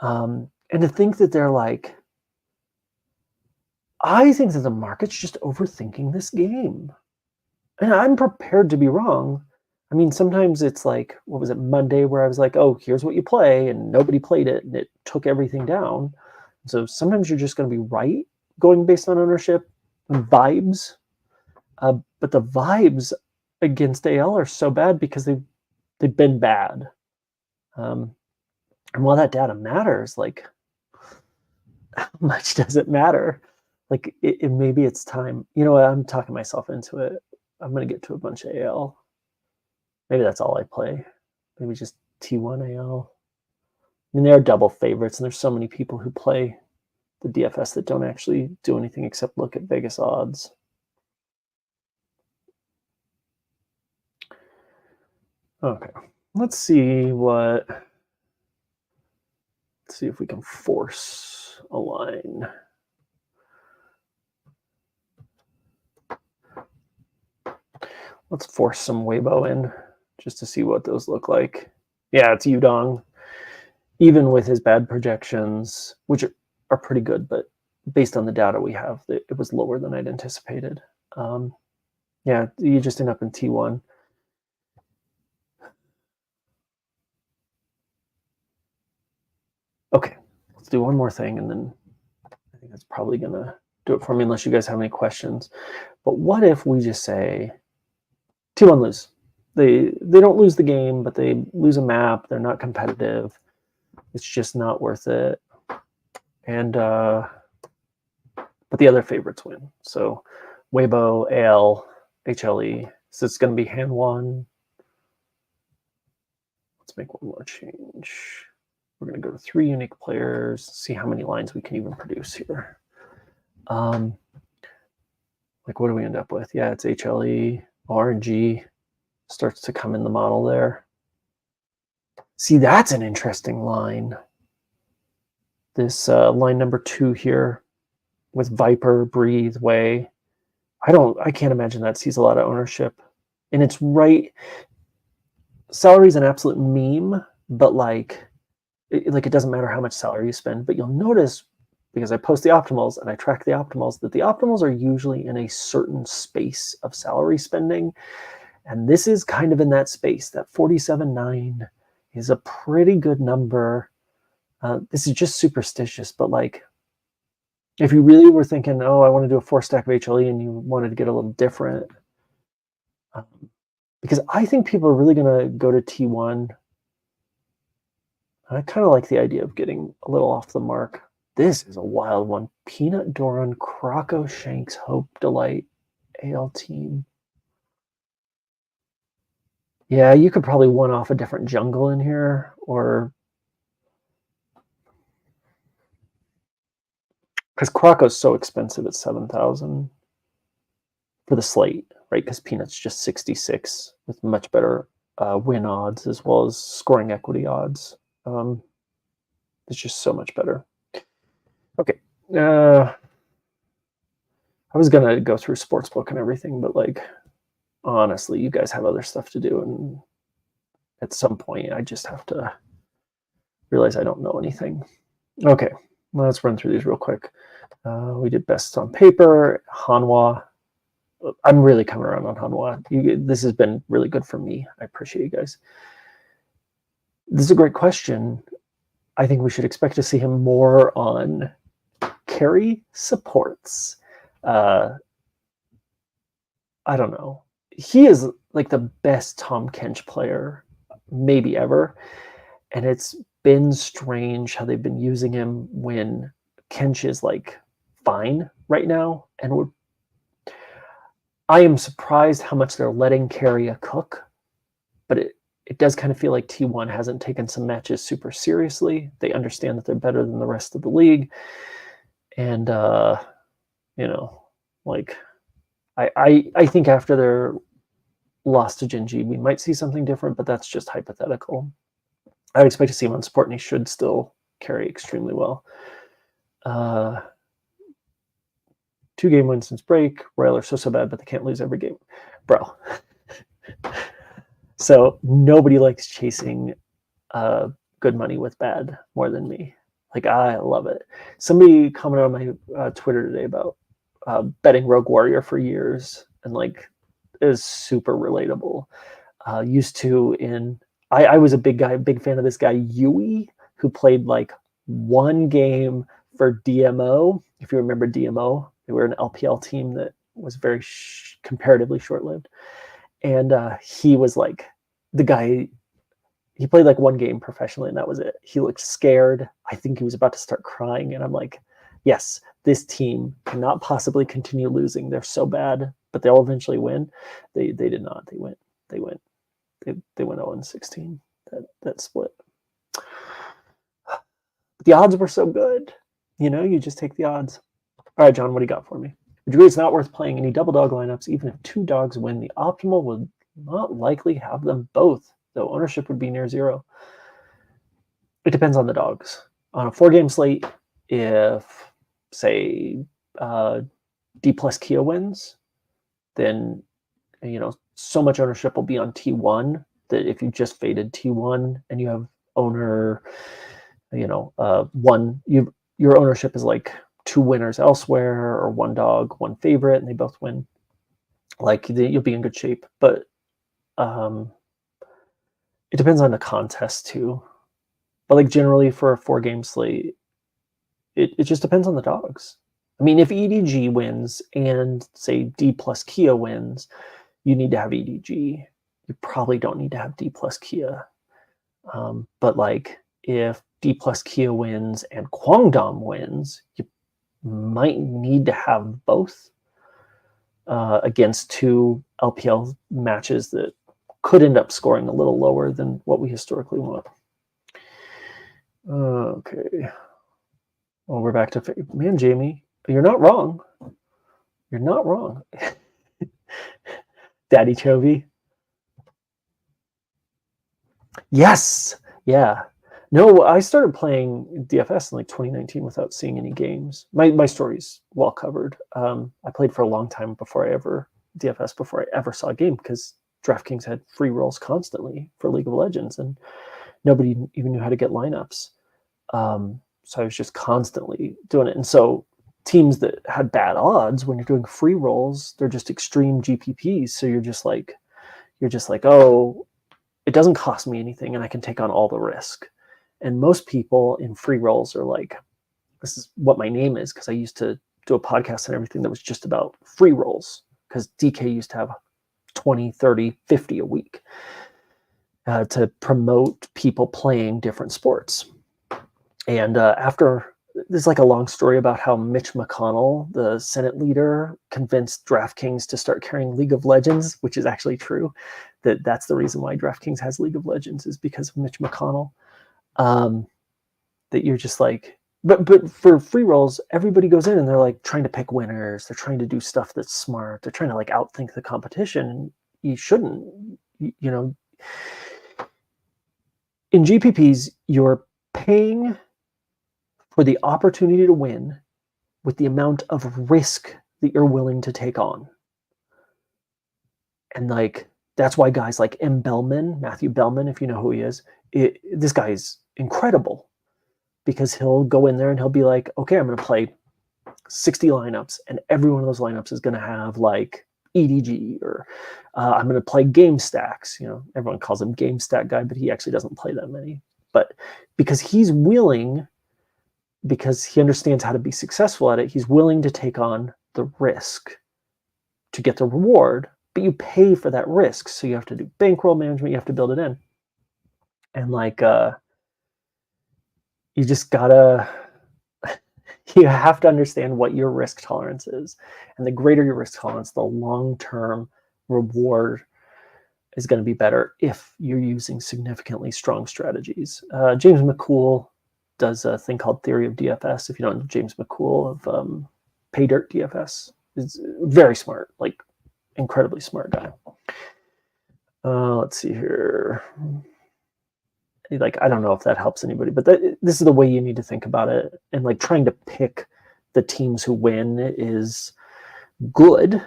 And to think that they're like, I think that the market's just overthinking this game. And I'm prepared to be wrong. I mean, sometimes it's like, what was it, Monday, where I was like, oh, here's what you play, and nobody played it, and it took everything down. So sometimes you're just going to be right going based on ownership and vibes. But the vibes against AL are so bad because they've been bad. And while that data matters, like, how much does it matter? Like, maybe it's time. You know what? I'm talking myself into it. I'm going to get to a bunch of AL. Maybe that's all I play. Maybe just T1 AL. I mean, they are double favorites, and there's so many people who play the DFS that don't actually do anything except look at Vegas odds. Okay, let's see if we can force a line. Let's force some Weibo in just to see what those look like. Yeah, it's Yudong. Even with his bad projections, which are pretty good, but based on the data we have, it was lower than I'd anticipated. Yeah, you just end up in T1. Okay, let's do one more thing, and then I think that's probably going to do it for me, unless you guys have any questions. But what if we just say T1 lose? They don't lose the game, but they lose a map. They're not competitive. It's just not worth it. And but the other favorites win. So Weibo, AL, HLE. So it's going to be hand 1. Let's make one more change. We're going to go to 3 unique players, see how many lines we can even produce here. Like, what do we end up with? Yeah, it's HLE, RNG starts to come in the model there. See, that's an interesting line. This line number 2 here with Viper, Breathe, Way. I can't imagine that sees a lot of ownership. And it's right. Salary is an absolute meme, but like it doesn't matter how much salary you spend. But you'll notice, because I post the optimals and I track the optimals, that the optimals are usually in a certain space of salary spending. And this is kind of in that space. That 47.9 is a pretty good number. This is just superstitious, but like, If you really were thinking, oh, I want to do a 4-stack of HLE and you wanted to get a little different, because I think people are really going to go to T1. I kind of like the idea of getting a little off the mark. This is a wild one. Peanut Doran, Croco Shanks, Hope Delight, AL Team. Yeah, you could probably one off a different jungle in here, or because Croco's so expensive at 7,000 for the slate, right? Because Peanut's just 66 with much better win odds as well as scoring equity odds. It's just so much better. Okay. I was gonna go through Sportsbook and everything, but like honestly, you guys have other stuff to do, and at some point, I just have to realize I don't know anything. Okay, let's run through these real quick. We did best on paper, Hanwha. I'm really coming around on Hanwha. This has been really good for me. I appreciate you guys. This is a great question. I think we should expect to see him more on carry supports. I don't know. He is like the best Tom Kench player maybe ever. And it's been strange how they've been using him when Kench is like fine right now. And I am surprised how much they're letting Carrier cook, but it does kind of feel like T1 hasn't taken some matches super seriously. They understand that they're better than the rest of the league. And, you know, like I think after their loss to Genji, we might see something different, but that's just hypothetical. I would expect to see him on support, and he should still carry extremely well. 2-game win since break. Royal are so bad, but they can't lose every game. Bro. So nobody likes chasing good money with bad more than me. Like, I love it. Somebody commented on my Twitter today about betting Rogue Warrior for years, and like is super relatable. Used to I was a big fan of this guy Yui, who played like one game for DMO. If you remember DMO, they were an LPL team that was very comparatively short-lived, and he was like the guy. He played like one game professionally, and that was it. He looked scared. I think he was about to start crying, and I'm like, yes, this team cannot possibly continue losing. They're so bad, but they'll eventually win. They did not. They went 0-16. That split. The odds were so good. You just take the odds. All right, John, what do you got for me? Would you agree it's not worth playing any double dog lineups, even if 2 dogs win? The optimal would not likely have them both, though ownership would be near 0. It depends on the dogs. On a 4-game slate, if, say, D plus Kia wins, then, so much ownership will be on T1 that if you just faded T1 and you have owner, your ownership is like 2 winners elsewhere, or 1 dog, 1 favorite, and they both win. Like, you'll be in good shape. But it depends on the contest too. But like generally for a 4-game slate, it just depends on the dogs. I mean, if EDG wins and say D plus Kia wins, you need to have EDG. You probably don't need to have D plus Kia. But like if D plus Kia wins and Kwangdom wins, you might need to have both against 2 LPL matches that could end up scoring a little lower than what we historically want. Okay. Well, we're back to man, Jamie. You're not wrong. You're not wrong. Daddy Chovy. Yes. Yeah. No, I started playing DFS in like 2019 without seeing any games. My story's well covered. I played for a long time before I ever saw a game, because DraftKings had free rolls constantly for League of Legends, and nobody even knew how to get lineups. So I was just constantly doing it. And so teams that had bad odds, when you're doing free rolls, they're just extreme GPPs. So you're just like, oh, it doesn't cost me anything and I can take on all the risk. And most people in free rolls are like, this is what my name is, because I used to do a podcast and everything that was just about free rolls, because DK used to have 20, 30, 50 a week to promote people playing different sports. And after, there's like a long story about how Mitch McConnell, the Senate leader, convinced DraftKings to start carrying League of Legends, which is actually true. That's the reason why DraftKings has League of Legends, is because of Mitch McConnell. That you're just like, but for free rolls, everybody goes in and they're like trying to pick winners. They're trying to do stuff that's smart. They're trying to like outthink the competition. You shouldn't, you know. In GPPs, you're paying for the opportunity to win with the amount of risk that you're willing to take on. And like, that's why guys like Matthew Bellman, if you know who he is, this guy's incredible, because he'll go in there and he'll be like, okay, I'm going to play 60 lineups, and every one of those lineups is going to have like EDG, or I'm going to play game stacks. You know, everyone calls him game stack guy, but he actually doesn't play that many. But because he's willing, because he understands how to be successful at it, he's willing to take on the risk to get the reward, but you pay for that risk. So you have to do bankroll management, you have to build it in. And like, you just gotta, you have to understand what your risk tolerance is. And the greater your risk tolerance, the long-term reward is going to be better if you're using significantly strong strategies. James McCool does a thing called Theory of DFS. If you don't know James McCool of Pay Dirt DFS, is very smart, like incredibly smart guy. Let's see here. Like, I don't know if that helps anybody, but this is the way you need to think about it. And like, trying to pick the teams who win is good,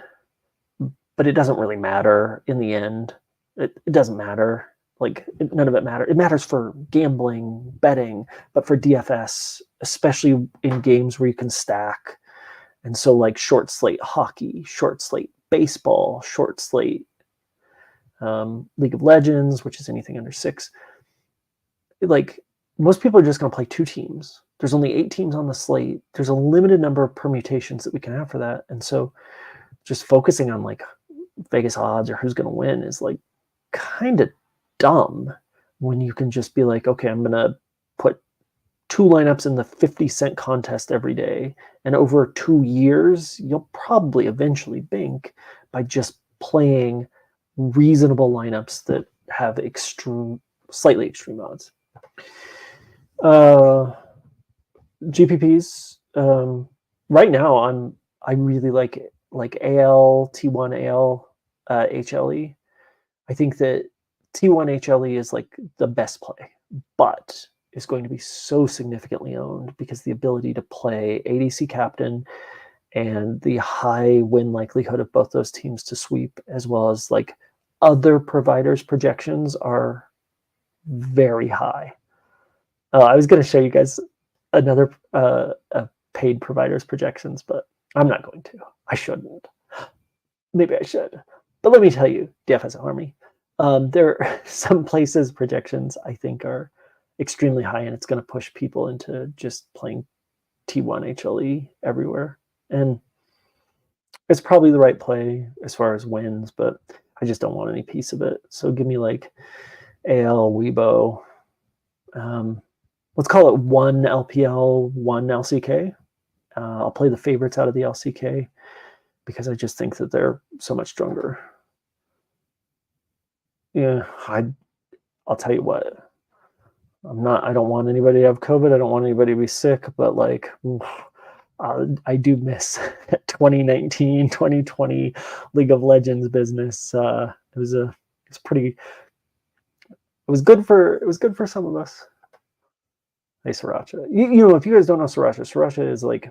but it doesn't really matter in the end. It doesn't matter. Like, none of it matters. It matters for gambling, betting, but for DFS, especially in games where you can stack. And so like short slate hockey, short slate baseball, short slate League of Legends, which is anything under 6. Like, most people are just going to play 2 teams. There's only 8 teams on the slate. There's a limited number of permutations that we can have for that. And so just focusing on like Vegas odds or who's going to win is like kind of dumb, when you can just be like, okay, I'm going to put 2 lineups in the 50-cent contest every day. And over 2 years, you'll probably eventually bank by just playing reasonable lineups that have slightly extreme odds. GPPs, right now I really like AL, T1, AL, HLE. I think that T1 HLE is like the best play, but is going to be so significantly owned because the ability to play ADC captain and the high win likelihood of both those teams to sweep, as well as like other providers' projections, are very high. I was going to show you guys another paid provider's projections, but I'm not going to. I shouldn't. Maybe I should. But let me tell you, DFS Harmony, there are some places projections I think are extremely high, and it's going to push people into just playing T1 HLE everywhere. And it's probably the right play as far as wins, but I just don't want any piece of it. So give me like AL, Weibo. Let's call it 1 LPL, 1 LCK. I'll play the favorites out of the LCK because I just think that they're so much stronger. Yeah, I'll tell you what. I don't want anybody to have COVID. I don't want anybody to be sick, but like, I do miss 2019, 2020 League of Legends business. It was good for some of us. Hey, Sriracha. You know, if you guys don't know Sriracha is like,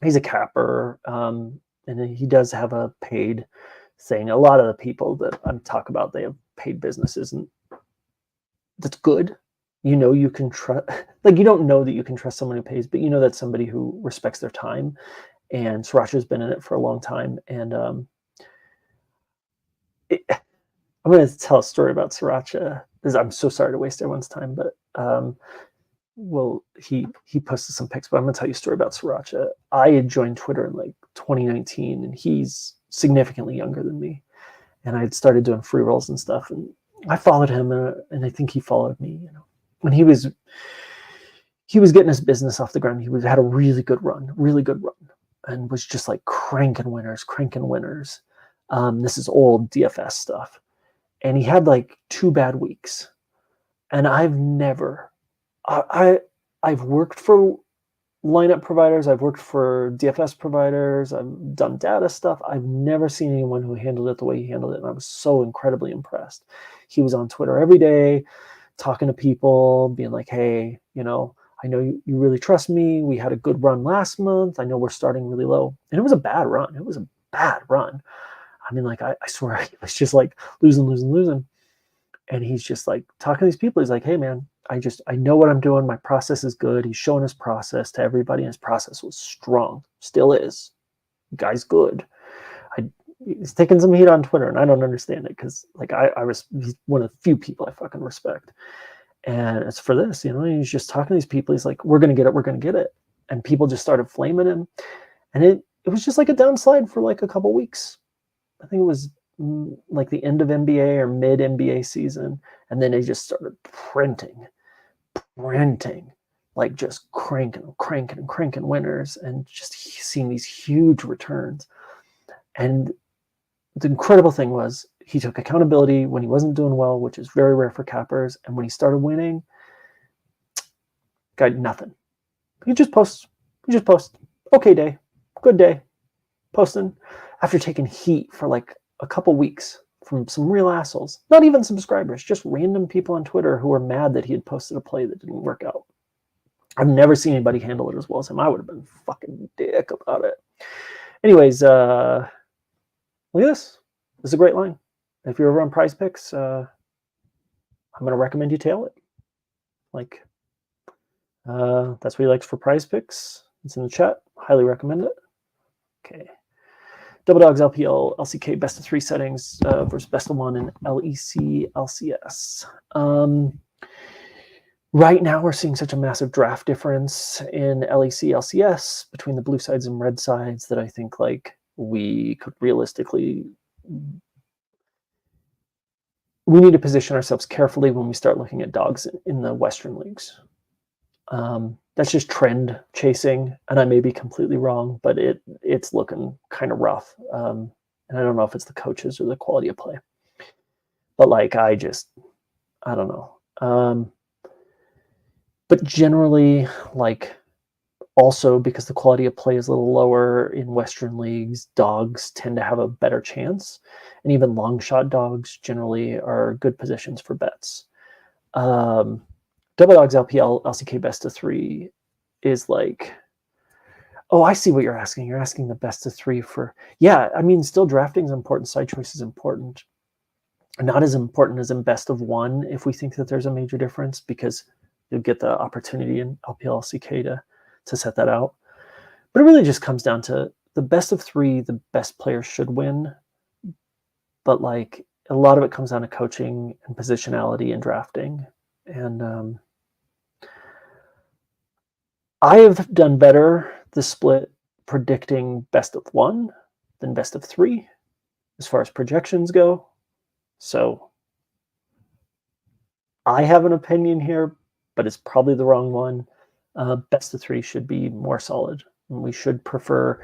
he's a capper, and he does have a paid thing. A lot of the people that I'm talking about, they have paid businesses, and that's good. You know, you can trust, like, you don't know that you can trust someone who pays, but you know that's somebody who respects their time. And Sriracha's been in it for a long time. And I'm going to tell a story about Sriracha. I'm so sorry to waste everyone's time, but well, he posted some pics, but I'm gonna tell you a story about Sriracha. I had joined Twitter in like 2019, and he's significantly younger than me. And I had started doing free rolls and stuff, and I followed him, and I think he followed me. When he was getting his business off the ground, had a really good run, and was just like cranking winners. This is old DFS stuff, and he had like 2 bad weeks, and I've worked for lineup providers, I've worked for DFS providers, I've done data stuff. I've never seen anyone who handled it the way he handled it, and I was so incredibly impressed. He was on Twitter every day, talking to people, being like, hey, I know you really trust me. We had a good run last month. I know we're starting really low. And it was a bad run. I mean, like, I swear it was just like losing. And he's just like talking to these people. He's like, hey, man, I know what I'm doing. My process is good. He's showing his process to everybody, and his process was strong. Still is. Guy's good. He's taking some heat on Twitter, and I don't understand it because, like, he's one of the few people I fucking respect. And it's for this, he's just talking to these people. He's like, we're going to get it. And people just started flaming him. And it was just like a downslide for like a couple weeks. I think it was like the end of NBA or mid NBA season. And then they just started printing, like just cranking winners, and just seeing these huge returns. And the incredible thing was he took accountability when he wasn't doing well, which is very rare for cappers. And when he started winning, got nothing. He just posts. Okay day, good day, posting after taking heat for like a couple weeks from some real assholes, not even subscribers, just random people on Twitter who were mad that he had posted a play that didn't work out. I've never seen anybody handle it as well as him. I would have been fucking dick about it. Anyways, look at this. This is a great line. If you're over on Prize Picks, I'm going to recommend you tail it. Like, that's what he likes for Prize Picks. It's in the chat. Highly recommend it. Okay. Double Dogs LPL, LCK, best of 3 settings versus best of 1 in LEC, LCS. Right now, we're seeing such a massive draft difference in LEC, LCS between the blue sides and red sides that I think like we could realistically, we need to position ourselves carefully when we start looking at dogs in the Western leagues. That's just trend chasing, and I may be completely wrong, but it's looking kind of rough. And I don't know if it's the coaches or the quality of play, but like I don't know. But generally, like, also because the quality of play is a little lower in Western leagues, dogs tend to have a better chance, and even long shot dogs generally are good positions for bets. Double Dogs LPL LCK best of 3 is like, oh, I see what you're asking. You're asking the best of 3 for, yeah, I mean, still drafting is important. Side choice is important. Not as important as in best of 1 if we think that there's a major difference, because you'll get the opportunity in LPL LCK to set that out. But it really just comes down to the best of 3, the best players should win. But like a lot of it comes down to coaching and positionality and drafting. And I have done better the split predicting best of 1 than best of 3 as far as projections go. So I have an opinion here, but it's probably the wrong one. Best of 3 should be more solid. We should prefer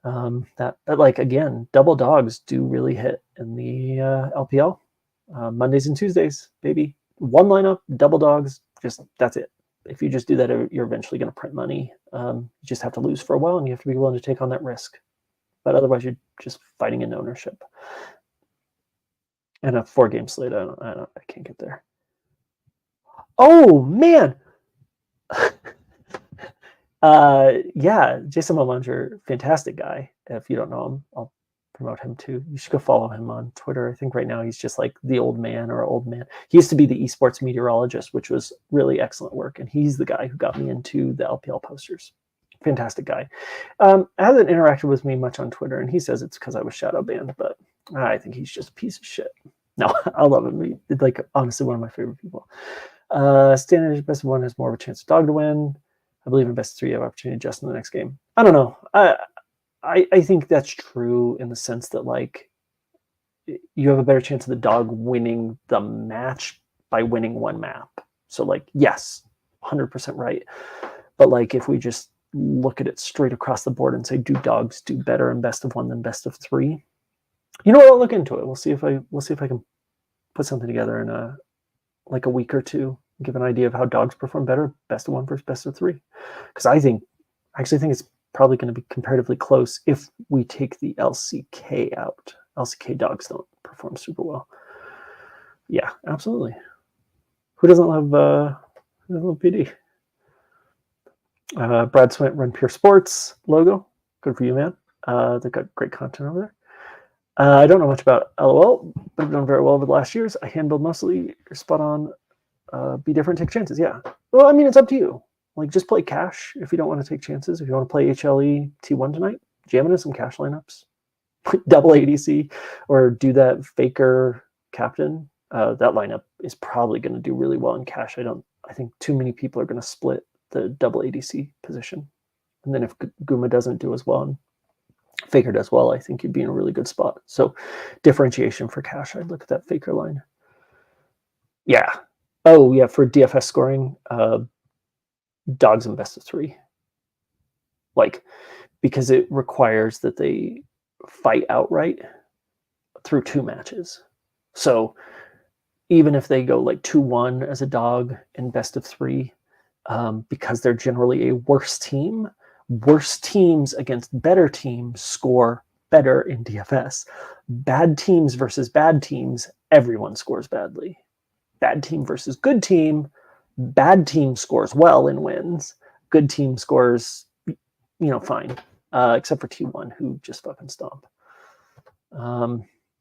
that. But like, again, double dogs do really hit in the LPL. Mondays and Tuesdays, baby. 1 lineup, double dogs, that's it. If you just do that, you're eventually going to print money. You just have to lose for a while, and you have to be willing to take on that risk. But otherwise, you're just fighting in ownership. And a 4-game slate, I can't get there. Oh, man! Yeah, Jason Momanger, fantastic guy. If you don't know him, I'll promote him too. You should go follow him on Twitter. I think right now he's just like the old man. He used to be the esports meteorologist, which was really excellent work, and he's the guy who got me into the LPL posters. Fantastic guy. Hasn't interacted with me much on Twitter, and he says it's because I was shadow banned, but I think he's just a piece of shit. No, I love him. He's like honestly one of my favorite people. Standard best of one has more of a chance of dog to win. I believe in best of three, you have opportunity to adjust in the next game. I don't know. I think that's true in the sense that like you have a better chance of the dog winning the match by winning one map. So like, yes, 100% right. But like, if we just look at it straight across the board and say, do dogs do better in best of one than best of three? You know what? I'll look into it. We'll see if I can put something together in a week or two, give an idea of how dogs perform better, best of one versus best of three. Because I actually think it's probably going to be comparatively close if we take the LCK out. LCK dogs don't perform super well. Yeah, absolutely. Who doesn't love PD? Brad Swint, Run Pure Sports logo. Good for you, man. They've got great content over there. I don't know much about LOL, but I've done very well over the last years. I hand-build mostly. You're spot on. Be different, take chances. Yeah. Well, I mean, it's up to you. Like, just play cash if you don't want to take chances. If you want to play HLE T1 tonight, jam into some cash lineups. Double ADC or do that Faker captain. That lineup is probably going to do really well in cash. I think too many people are going to split the double ADC position. And then if Guma doesn't do as well and Faker does well, I think you'd be in a really good spot. So differentiation for cash, I'd look at that Faker line. Yeah. Oh, yeah, for DFS scoring, dogs in best of three. Like, because it requires that they fight outright through two matches. So even if they go like 2-1 as a dog in best of three, because they're generally a worse team, worse teams against better teams score better in DFS. Bad teams versus bad teams, everyone scores badly. Bad team versus good team, bad team scores well and wins. Good team scores, fine. Except for T1, who just fucking stomp.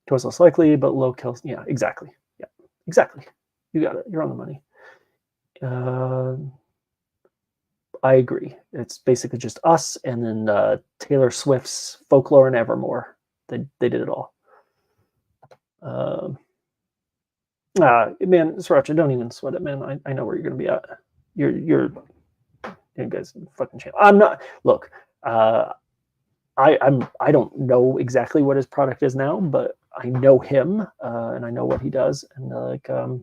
Kills less likely, but low kills. Yeah, exactly. Yeah, exactly. You got it. You're on the money. I agree. It's basically just us and then Taylor Swift's Folklore and Evermore. They did it all. Man, Sriracha, don't even sweat it, man. I know where you're gonna be at. You guys fucking channel. I'm not. Look, I don't know exactly what his product is now, but I know him and I know what he does, and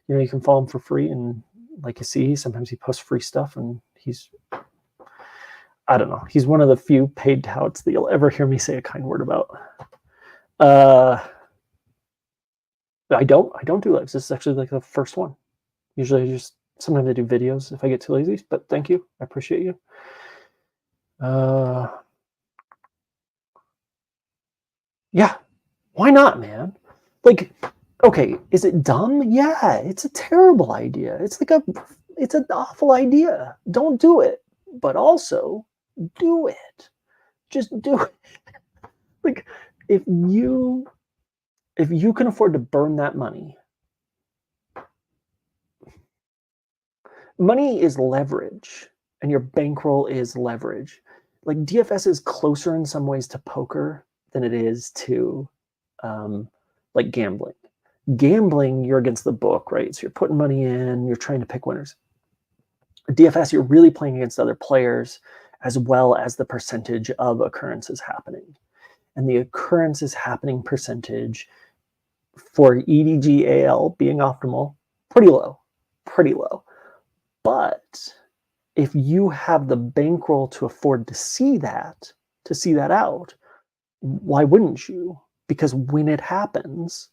you can follow him for free, and like you see, sometimes he posts free stuff, and I don't know, he's one of the few paid touts that you'll ever hear me say a kind word about. I don't do lives. This is actually like the first one. Usually sometimes I do videos if I get too lazy, but thank you. I appreciate you. Yeah, why not, man? Like, okay, is it dumb? Yeah, it's a terrible idea. It's an awful idea. Don't do it. But also, do it. Just do it. Like, if you can afford to burn that money is leverage, and your bankroll is leverage. Like, DFS is closer in some ways to poker than it is to like gambling. Gambling, you're against the book, right? So you're putting money in, you're trying to pick winners. DFS, you're really playing against other players as well as the percentage of occurrences happening. And the occurrences happening percentage for EDGAL being optimal, pretty low. But if you have the bankroll to afford to see that out, why wouldn't you? Because when it happens,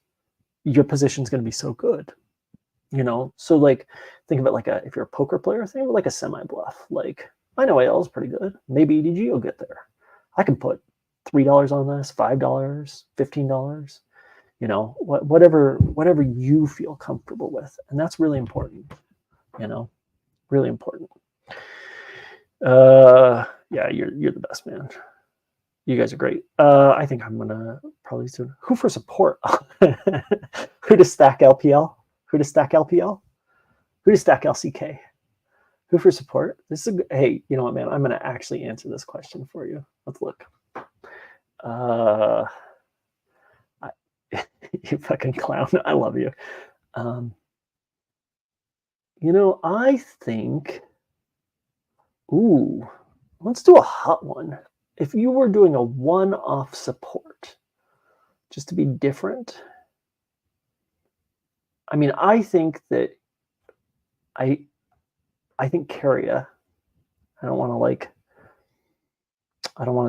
your position's going to be so good. So like, think of it like if you're a poker player, think of it like a semi-bluff. Like, I know AL is pretty good. Maybe EDG will get there. I can put $3 on this, $5, $15, whatever you feel comfortable with. And that's really important, really important. Yeah, you're the best, man. You guys are great. I think I'm gonna probably soon. Who for support? Who to stack LPL? Who to stack LPL? Who to stack LCK? Who for support? Hey, you know what, man? I'm gonna actually answer this question for you. Let's look. You fucking clown. I love you. I think, let's do a hot one. If you were doing a one-off support, just to be different, I mean, I think that I think Carrier, I don't want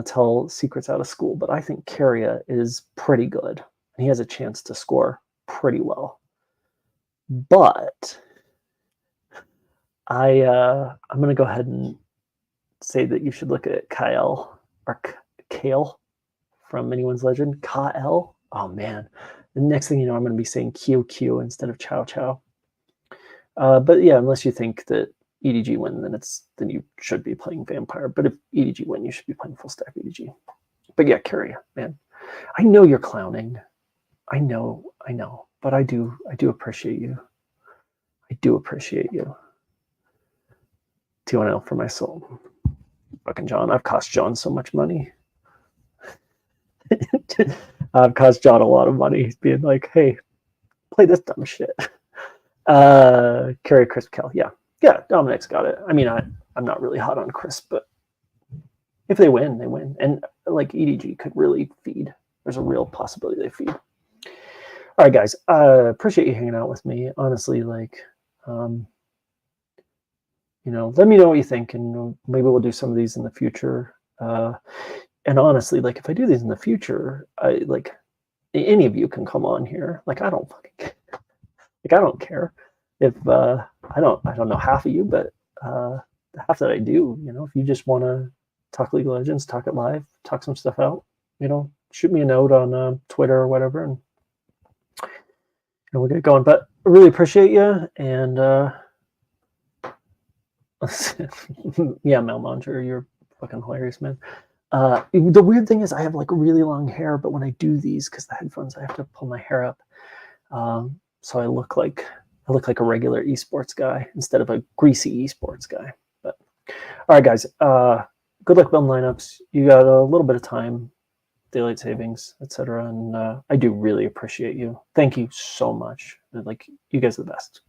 to tell secrets out of school, but I think Carrier is pretty good. And he has a chance to score pretty well. But I'm going to go ahead and say that you should look at Kyle or Kale from Anyone's Legend. Kyle. Oh man, the next thing you know, I'm going to be saying QQ instead of Chow Chow. But yeah, unless you think that EDG win, then you should be playing Vampire. But if EDG win, you should be playing full stack EDG. But yeah, Carrier, man. I know you're clowning. I know. But I do appreciate you. I do appreciate you. T1L for my soul. Fucking John. I've cost John so much money. I've cost John a lot of money. He's being like, hey, play this dumb shit. Carry Crisp Cal. Yeah, Dominic's got it. I mean, I'm not really hot on Crisp, but if they win, they win. And like EDG could really feed. There's a real possibility they feed. All right, guys. Appreciate you hanging out with me. Honestly, like, let me know what you think, and maybe we'll do some of these in the future. And honestly, like, if I do these in the future, any of you can come on here. Like, I don't care if I don't know half of you, but the half that I do, if you just want to talk League of Legends, talk it live, talk some stuff out, shoot me a note on Twitter or whatever, and we'll get it going. But I really appreciate you, and yeah, Melmonger, you're fucking hilarious, man. The weird thing is I have like really long hair, but when I do these, because the headphones, I have to pull my hair up. So I look like a regular esports guy instead of a greasy esports guy. But all right, guys, good luck building lineups. You got a little bit of time, daylight savings, etc. And I do really appreciate you. Thank you so much. Like, you guys are the best.